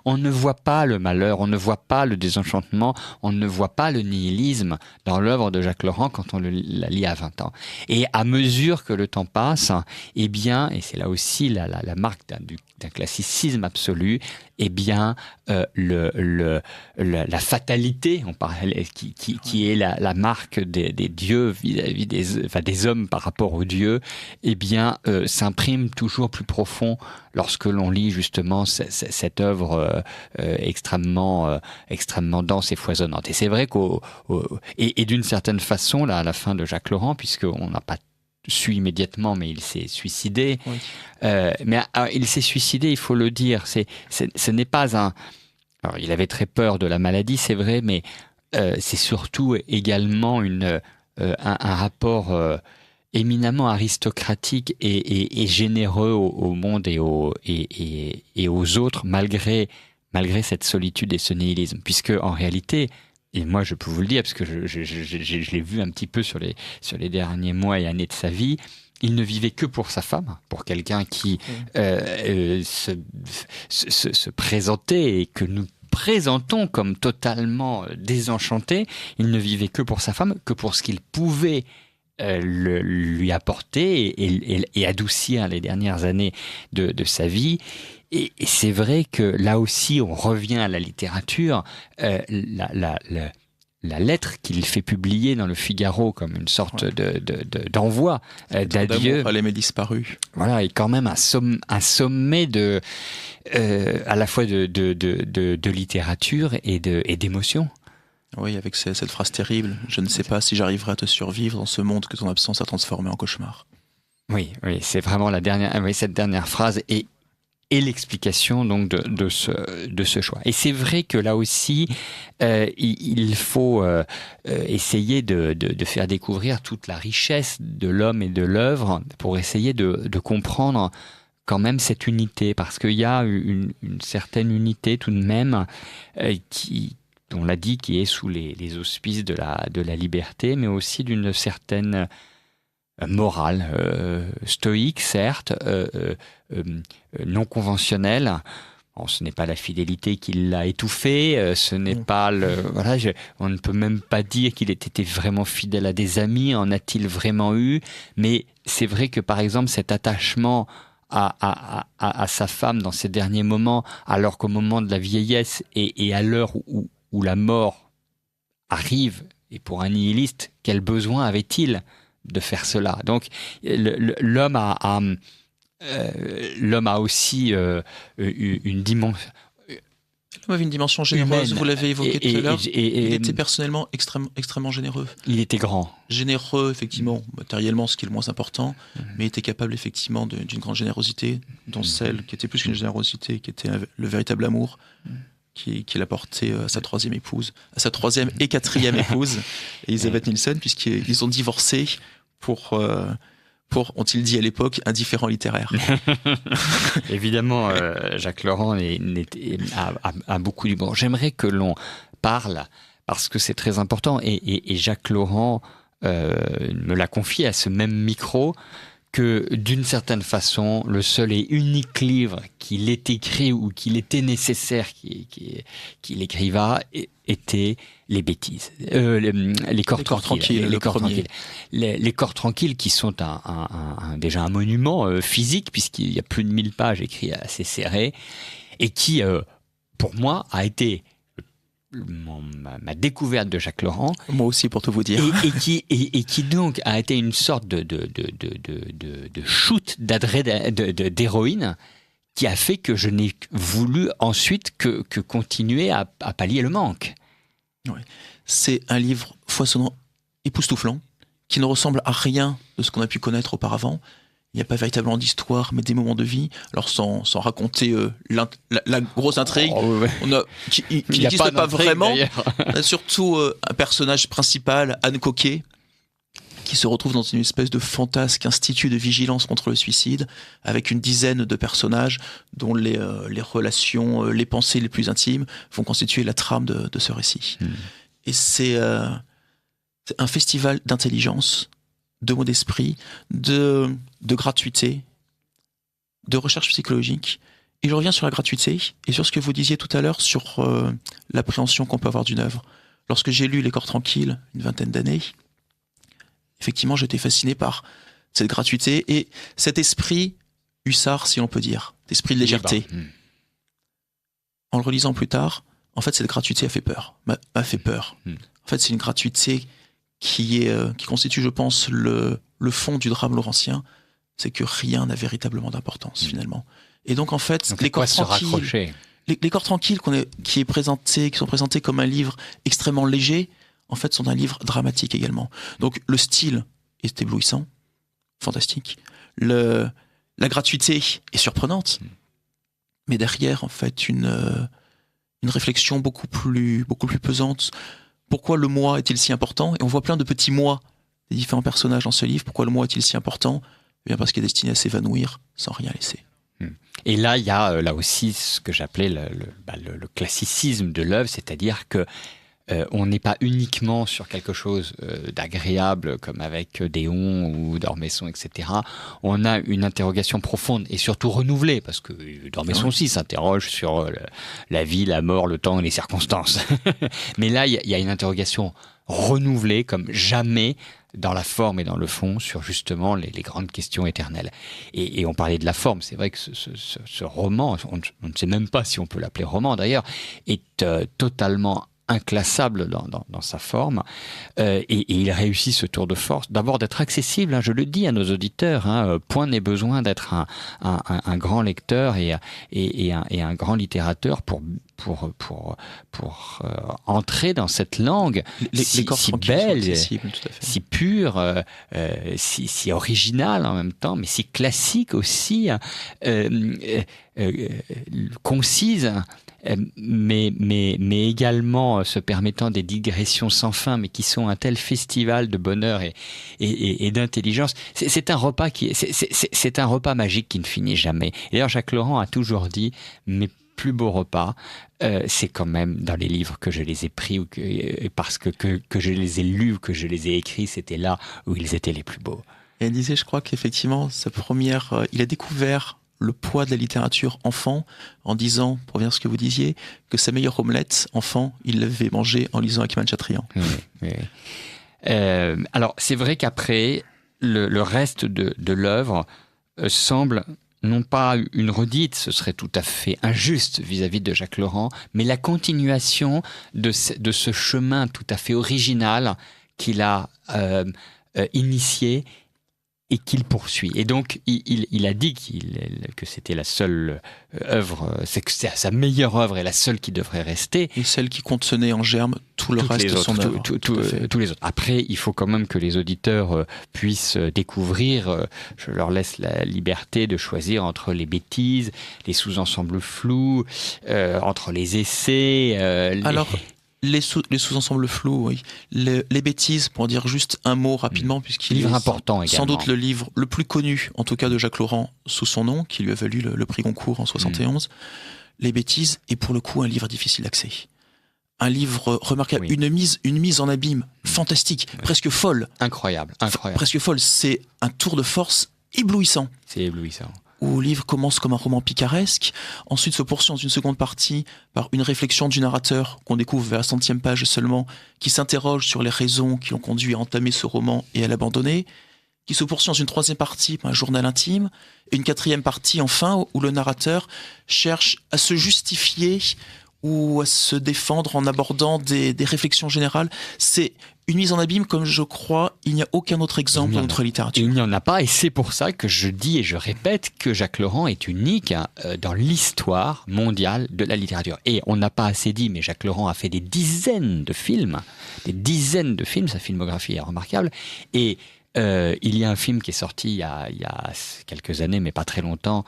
On ne voit pas le malheur, on ne voit pas le désenchantement, on ne voit pas le nihilisme dans l'œuvre de Jacques Laurent quand on la lit à 20 ans. Et à mesure que le temps passe, eh bien, et c'est là aussi la marque d'un classicisme absolu, eh bien, la fatalité, on parle, qui est la marque des dieux vis-à-vis des hommes par rapport aux dieux, eh bien, s'imprime toujours plus profond lorsque l'on lit justement cette œuvre extrêmement dense et foisonnante. Et c'est vrai et d'une certaine façon, là, à la fin de Jacques Laurent, puisqu'on n'a pas su immédiatement, mais il s'est suicidé. Oui. Mais il s'est suicidé, il faut le dire. Ce n'est pas un... Alors, il avait très peur de la maladie, c'est vrai, mais c'est surtout également un rapport éminemment aristocratique et généreux au monde et aux autres, malgré cette solitude et ce nihilisme. Puisque, en réalité... Et moi, je peux vous le dire, parce que je l'ai vu un petit peu sur les derniers mois et années de sa vie, il ne vivait que pour sa femme, pour quelqu'un qui se présentait et que nous présentons comme totalement désenchanté. Il ne vivait que pour sa femme, que pour ce qu'il pouvait lui apporter et adoucir les dernières années de sa vie. Et c'est vrai que là aussi, on revient à la littérature. La lettre qu'il fait publier dans le Figaro comme une sorte d'envoi d'adieu à l'aimé disparu. Voilà, et quand même un sommet à la fois de littérature et d'émotion. Oui, avec cette phrase terrible. Je ne sais pas si j'arriverai à te survivre dans ce monde que ton absence a transformé en cauchemar. Oui, c'est vraiment cette dernière phrase et l'explication donc de ce choix. Et c'est vrai que là aussi, il faut essayer de faire découvrir toute la richesse de l'homme et de l'œuvre pour essayer de comprendre quand même cette unité, parce qu'il y a une certaine unité tout de même on l'a dit, qui est sous les auspices de la liberté, mais aussi d'une certaine morale, stoïque certes, non conventionnelle. Bon, ce n'est pas la fidélité qui l'a étouffé, ce n'est pas on ne peut même pas dire qu'il ait été vraiment fidèle à des amis, en a-t-il vraiment eu? Mais c'est vrai que par exemple cet attachement à sa femme dans ses derniers moments, alors qu'au moment de la vieillesse et à l'heure où la mort arrive, et pour un nihiliste, quel besoin avait-il de faire cela? Donc l'homme a aussi une dimension. L'homme avait une dimension généreuse, vous l'avez évoqué tout à l'heure. Il était personnellement extrêmement généreux. Il était grand. Généreux, effectivement, matériellement, ce qui est le moins important, mais il était capable, effectivement, d'une grande générosité, dont celle qui était plus qu'une générosité, qui était le véritable amour, qu'il a porté à sa troisième et quatrième épouse, Elisabeth Nielsen, puisqu'ils ont divorcé pour, ont-ils dit à l'époque, un différend littéraire. Évidemment, Jacques Laurent a beaucoup d'humour. J'aimerais que l'on parle, parce que c'est très important, et Jacques Laurent me l'a confié à ce même micro, que d'une certaine façon, le seul et unique livre qu'il ait écrit ou qu'il était nécessaire qu'il écriva était Les bêtises, les corps tranquilles. Les corps tranquilles qui sont déjà un monument physique, puisqu'il y a plus de 1000 pages écrites assez serrées, et qui, pour moi, a été ma découverte de Jacques Laurent. Moi aussi, pour tout vous dire. Et qui donc a été une sorte de shoot d'héroïne qui a fait que je n'ai voulu ensuite que continuer à pallier le manque. Ouais. C'est un livre foisonnant, époustouflant, qui ne ressemble à rien de ce qu'on a pu connaître auparavant. Il n'y a pas véritablement d'histoire, mais des moments de vie. Alors sans raconter la grosse intrigue, qui n'existe pas vraiment. On a surtout un personnage principal, Anne Coquet, qui se retrouve dans une espèce de fantasque institut de vigilance contre le suicide, avec une dizaine de personnages dont les relations, les pensées les plus intimes vont constituer la trame de ce récit. Et c'est un festival d'intelligence, de mots d'esprit, de gratuité, de recherche psychologique. Et je reviens sur la gratuité et sur ce que vous disiez tout à l'heure sur l'appréhension qu'on peut avoir d'une œuvre. Lorsque j'ai lu Les Corps tranquilles, une vingtaine d'années, effectivement, j'étais fasciné par cette gratuité et cet esprit hussard, si on peut dire, d'esprit de légèreté. En le relisant plus tard, en fait, cette gratuité m'a fait peur. En fait, c'est une gratuité qui constitue, je pense, le fond du drame laurentien, c'est que rien n'a véritablement d'importance, finalement. Et donc, en fait, Les Corps tranquilles, les Corps tranquilles qui sont présentés comme un livre extrêmement léger, en fait, sont un livre dramatique également. Donc, le style est éblouissant, fantastique. La gratuité est surprenante, mais derrière, en fait, une réflexion beaucoup plus pesante. Pourquoi le moi est-il si important ? Et on voit plein de petits moi des différents personnages dans ce livre. Pourquoi le moi est-il si important ? Eh bien parce qu'il est destiné à s'évanouir sans rien laisser. Et là, il y a là aussi ce que j'appelais le classicisme de l'œuvre, c'est-à-dire que on n'est pas uniquement sur quelque chose d'agréable comme avec Déon ou d'Ormesson, etc. On a une interrogation profonde et surtout renouvelée, parce que d'Ormesson aussi s'interroge sur la vie, la mort, le temps et les circonstances. Mais là, il y a une interrogation renouvelée comme jamais dans la forme et dans le fond sur justement les grandes questions éternelles. Et on parlait de la forme, c'est vrai que ce roman, on ne sait même pas si on peut l'appeler roman d'ailleurs, est totalement inclassable dans sa forme, et il réussit ce tour de force d'abord d'être accessible, je le dis à nos auditeurs, point n'est besoin d'être un grand lecteur et un grand littérateur pour entrer dans cette langue si belle, si pure, si originale en même temps, mais si classique aussi, concise, mais également se permettant des digressions sans fin, mais qui sont un tel festival de bonheur et d'intelligence. C'est un repas c'est un repas magique qui ne finit jamais. Et d'ailleurs, Jacques Laurent a toujours dit, mes plus beaux repas, c'est quand même dans les livres que je les ai pris ou parce que je les ai lus ou que je les ai écrits, c'était là où ils étaient les plus beaux. Et elle disait, je crois qu'effectivement, il a découvert le poids de la littérature enfant en disant, pour revenir à ce que vous disiez, que sa meilleure omelette enfant, il l'avait mangée en lisant Achiman Chatrian. Oui. Alors, c'est vrai qu'après, le reste de l'œuvre semble non pas une redite, ce serait tout à fait injuste vis-à-vis de Jacques Laurent, mais la continuation de ce chemin tout à fait original qu'il a initié et qu'il poursuit. Et donc, il a dit que c'était la seule œuvre, c'est sa meilleure œuvre et la seule qui devrait rester. Et celle qui contenait en germe tout le reste de son œuvre. Tous les autres. Après, il faut quand même que les auditeurs puissent découvrir, je leur laisse la liberté de choisir entre les bêtises, les sous-ensembles flous, entre les essais. Alors, les sous-ensembles flous, oui. Les bêtises, pour dire juste un mot rapidement, puisqu'il livre est important également. Sans doute le livre le plus connu, en tout cas de Jacques Laurent, sous son nom, qui lui a valu le prix Goncourt en 71. Les bêtises est pour le coup un livre difficile d'accès. Un livre remarquable, une mise en abîme fantastique, presque folle. Incroyable. Presque folle. C'est un tour de force éblouissant. C'est éblouissant. Où le livre commence comme un roman picaresque, ensuite se poursuit dans une seconde partie par une réflexion du narrateur qu'on découvre vers la 100e page seulement, qui s'interroge sur les raisons qui l'ont conduit à entamer ce roman et à l'abandonner, qui se poursuit dans une troisième partie par un journal intime, et une quatrième partie enfin où le narrateur cherche à se justifier ou à se défendre en abordant des réflexions générales. C'est une mise en abîme comme je crois il n'y a aucun autre exemple dans notre littérature. Il n'y en a pas, et c'est pour ça que je dis et je répète que Jacques Laurent est unique dans l'histoire mondiale de la littérature. Et on n'a pas assez dit, mais Jacques Laurent a fait des dizaines de films, sa filmographie est remarquable. Et il y a un film qui est sorti il y a quelques années, mais pas très longtemps,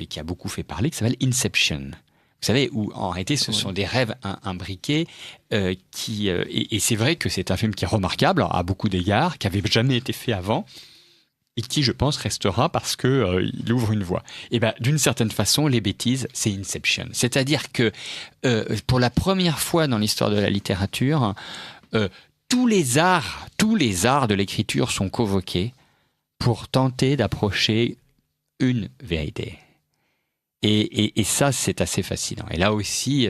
qui a beaucoup fait parler, qui s'appelle Inception. Vous savez, où en réalité ce sont des rêves imbriqués et c'est vrai que c'est un film qui est remarquable à beaucoup d'égards, qui n'avait jamais été fait avant et qui, je pense, restera parce qu'il ouvre une voie. Et ben, d'une certaine façon, Les Bêtises, c'est Inception. C'est-à-dire que pour la première fois dans l'histoire de la littérature, tous les arts de l'écriture sont convoqués pour tenter d'approcher une vérité. Et ça, c'est assez fascinant. Et là aussi,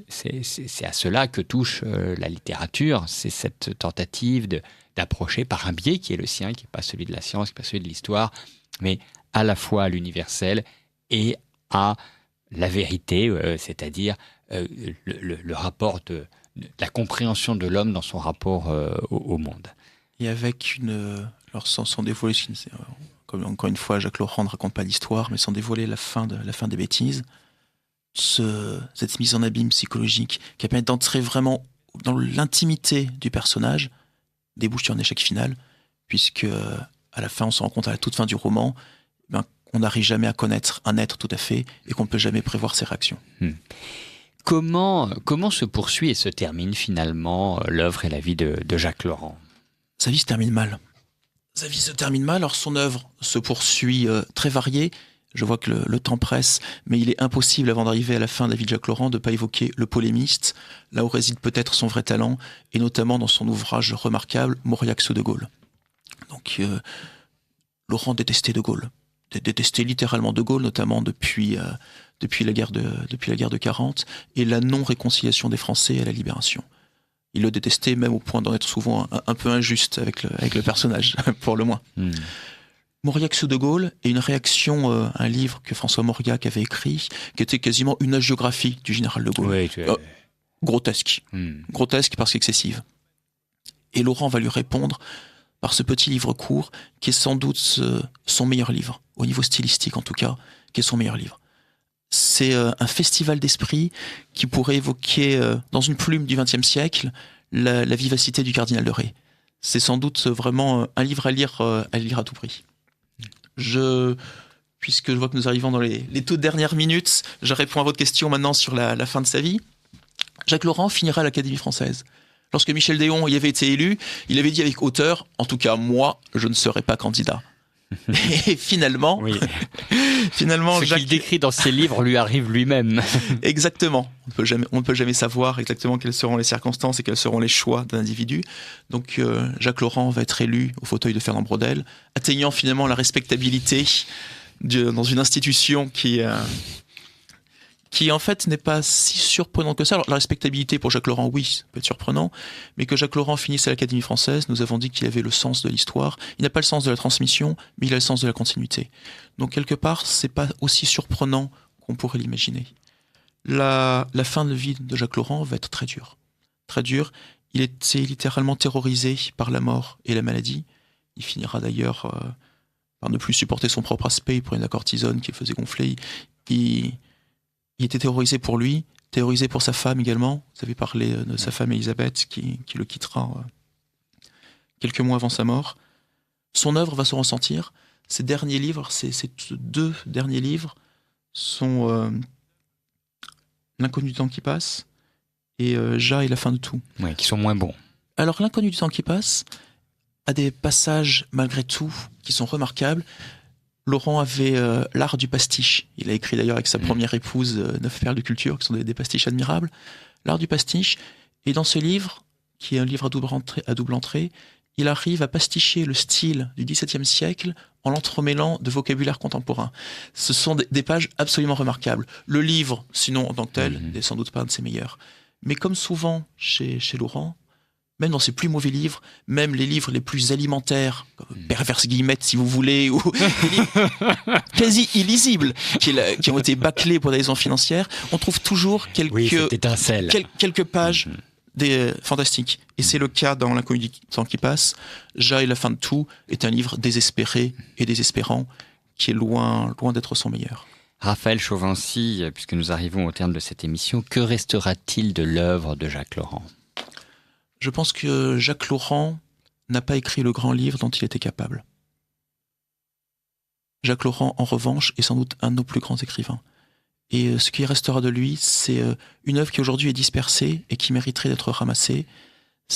c'est à cela que touche la littérature. C'est cette tentative d'approcher par un biais qui est le sien, qui n'est pas celui de la science, qui n'est pas celui de l'histoire, mais à la fois à l'universel et à la vérité, c'est-à-dire le rapport de la compréhension de l'homme dans son rapport au monde. Et avec alors sans dévoiler, comme encore une fois, Jacques Laurent ne raconte pas l'histoire, mais sans dévoiler la fin des Bêtises, cette mise en abîme psychologique qui a permis d'entrer vraiment dans l'intimité du personnage débouche sur un échec final, puisque à la fin, on se rend compte à la toute fin du roman, qu'on n'arrive jamais à connaître un être tout à fait et qu'on ne peut jamais prévoir ses réactions. Comment se poursuit et se termine finalement l'œuvre et la vie de Jacques Laurent ? Sa vie se termine mal. Alors son œuvre se poursuit très variée. Je vois que le temps presse, mais il est impossible, avant d'arriver à la fin de la vie de Jacques Laurent, de ne pas évoquer le polémiste, là où réside peut-être son vrai talent, et notamment dans son ouvrage remarquable, Mauriac sous de Gaulle. Donc, Laurent détestait de Gaulle, détestait littéralement de Gaulle, notamment depuis la guerre de 40, et la non-réconciliation des Français à la Libération. Il le détestait même au point d'en être souvent un peu injuste avec le personnage, pour le moins. Mauriac sous de Gaulle est une réaction à un livre que François Mauriac avait écrit, qui était quasiment une hagiographie du général de Gaulle. Oui, Grotesque. Grotesque parce qu'excessive. Et Laurent va lui répondre par ce petit livre court, qui est sans doute son meilleur livre, au niveau stylistique en tout cas, qui est son meilleur livre. C'est un festival d'esprit qui pourrait évoquer, dans une plume du XXe siècle, la vivacité du cardinal de Retz. C'est sans doute vraiment un livre à lire à tout prix. Puisque je vois que nous arrivons dans les toutes dernières minutes, je réponds à votre question maintenant sur la fin de sa vie. Jacques Laurent finira à l'Académie française. Lorsque Michel Déon y avait été élu, il avait dit avec hauteur, en tout cas moi, je ne serai pas candidat. Et finalement, ce Jacques... qu'il décrit dans ses livres lui arrive lui-même. Exactement. On ne peut jamais savoir exactement quelles seront les circonstances et quels seront les choix d'un individu. Donc Jacques Laurent va être élu au fauteuil de Fernand Braudel, atteignant finalement la respectabilité dans une institution qui en fait n'est pas si surprenante que ça. Alors la respectabilité pour Jacques Laurent, oui, ça peut être surprenant, mais que Jacques Laurent finisse à l'Académie française, nous avons dit qu'il avait le sens de l'histoire. Il n'a pas le sens de la transmission, mais il a le sens de la continuité. Donc quelque part, c'est pas aussi surprenant qu'on pourrait l'imaginer. La fin de vie de Jacques Laurent va être très dure. Très dure. Il était littéralement terrorisé par la mort et la maladie. Il finira d'ailleurs par ne plus supporter son propre aspect. Il prenait de la cortisone qui le faisait gonfler. Il était terrorisé pour lui, terrorisé pour sa femme également. Vous avez parlé de sa femme Elisabeth qui le quittera quelques mois avant sa mort. Son œuvre va se ressentir. Ses derniers livres, ses deux derniers livres sont L'inconnu du temps qui passe et Ja et la fin de tout. Oui, qui sont moins bons. Alors L'inconnu du temps qui passe a des passages malgré tout qui sont remarquables. Laurent avait l'art du pastiche. Il a écrit d'ailleurs avec sa première épouse 9 perles de culture, qui sont des pastiches admirables. L'art du pastiche. Et dans ce livre, qui est un livre à double entrée, il arrive à pasticher le style du XVIIe siècle en l'entremêlant de vocabulaire contemporain. Ce sont des pages absolument remarquables. Le livre, sinon en tant que tel, n'est sans doute pas un de ses meilleurs. Mais comme souvent chez Laurent, même dans ses plus mauvais livres, même les livres les plus alimentaires, perverse guillemette si vous voulez, ou quasi illisibles, qui ont été bâclés pour des raisons financières, on trouve toujours quelques pages fantastiques. Et c'est le cas dans L'inconnu du temps qui passe. Ja et la fin de tout est un livre désespéré et désespérant, qui est loin d'être son meilleur. Raphaël Chauvency, puisque nous arrivons au terme de cette émission, que restera-t-il de l'œuvre de Jacques Laurent ? Je pense que Jacques Laurent n'a pas écrit le grand livre dont il était capable. Jacques Laurent, en revanche, est sans doute un de nos plus grands écrivains. Et ce qui restera de lui, c'est une œuvre qui aujourd'hui est dispersée et qui mériterait d'être ramassée.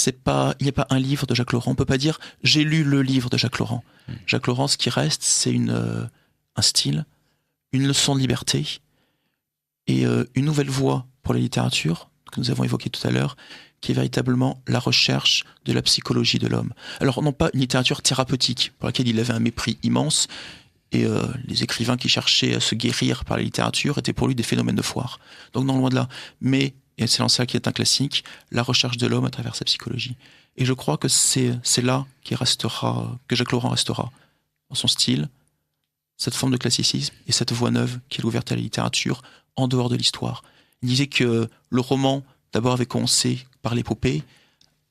Il n'y a pas un livre de Jacques Laurent. On ne peut pas dire « j'ai lu le livre de Jacques Laurent ». Jacques Laurent, ce qui reste, c'est un style, une leçon de liberté et une nouvelle voie pour la littérature, que nous avons évoquée tout à l'heure, qui est véritablement la recherche de la psychologie de l'homme. Alors non pas une littérature thérapeutique, pour laquelle il avait un mépris immense, et les écrivains qui cherchaient à se guérir par la littérature étaient pour lui des phénomènes de foire. Donc non, loin de là. Mais, et c'est dans ça qui est un classique, la recherche de l'homme à travers sa psychologie. Et je crois que c'est là que Jacques Laurent restera, dans son style, cette forme de classicisme et cette voie neuve qui est ouverte à la littérature en dehors de l'histoire. Il disait que le roman, d'abord, avait commencé par l'épopée,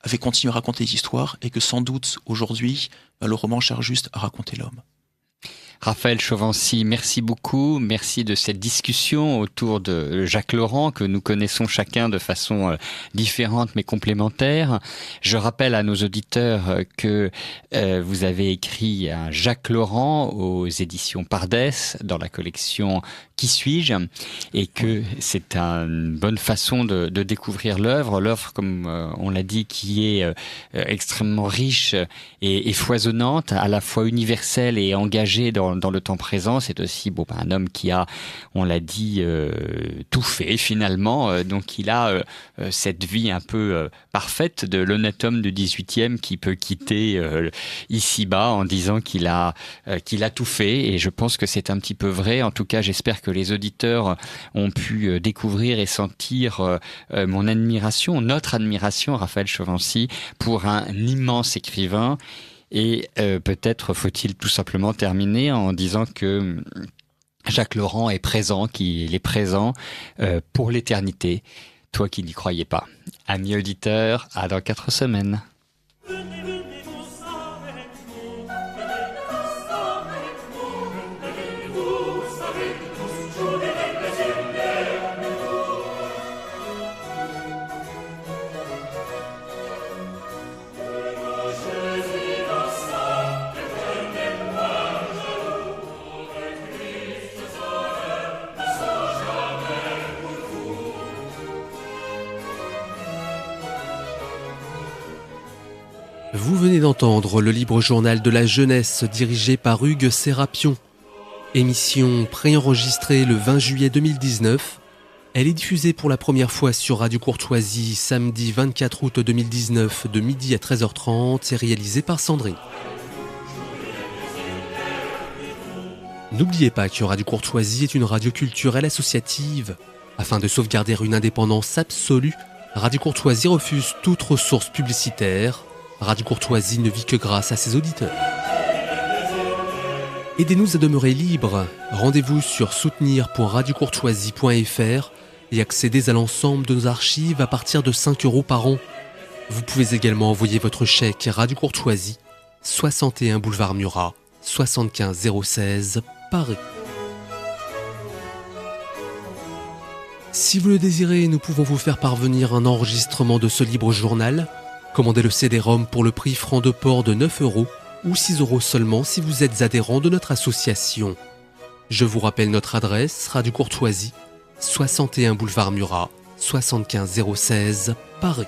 avait continué à raconter des histoires, et que sans doute, aujourd'hui, le roman cherche juste à raconter l'homme. Raphaël Chauvency, merci beaucoup. Merci de cette discussion autour de Jacques Laurent que nous connaissons chacun de façon différente mais complémentaire. Je rappelle à nos auditeurs que vous avez écrit un Jacques Laurent aux éditions Pardès dans la collection Qui suis-je ? Et que c'est une bonne façon de découvrir l'œuvre. L'œuvre, comme on l'a dit, qui est extrêmement riche et foisonnante, à la fois universelle et engagée dans le temps présent. C'est aussi un homme qui a, on l'a dit, tout fait finalement. Donc il a cette vie un peu parfaite de l'honnête homme du 18e qui peut quitter ici-bas en disant qu'il a tout fait. Et je pense que c'est un petit peu vrai. En tout cas, j'espère que les auditeurs ont pu découvrir et sentir mon admiration, notre admiration, Raphaël Chauvency, pour un immense écrivain. Et peut-être faut-il tout simplement terminer en disant que Jacques Laurent est présent, qu'il est présent pour l'éternité. Toi qui n'y croyais pas. Amis auditeurs, à dans 4 semaines. Vous venez d'entendre le libre journal de la jeunesse dirigé par Hugues Sérapion. Émission préenregistrée le 20 juillet 2019. Elle est diffusée pour la première fois sur Radio Courtoisie samedi 24 août 2019 de midi à 13h30 et réalisée par Sandrine. N'oubliez pas que Radio Courtoisie est une radio culturelle associative. Afin de sauvegarder une indépendance absolue, Radio Courtoisie refuse toute ressource publicitaire. Radio Courtoisie ne vit que grâce à ses auditeurs. Aidez-nous à demeurer libres. Rendez-vous sur soutenir.radiocourtoisie.fr et accédez à l'ensemble de nos archives à partir de 5 € par an. Vous pouvez également envoyer votre chèque à Radio Courtoisie, 61 boulevard Murat, 75 016, Paris. Si vous le désirez, nous pouvons vous faire parvenir un enregistrement de ce libre journal. Commandez le CD-ROM pour le prix franc de port de 9 € ou 6 € seulement si vous êtes adhérent de notre association. Je vous rappelle notre adresse, Radio Courtoisie, 61 boulevard Murat, 75 016, Paris.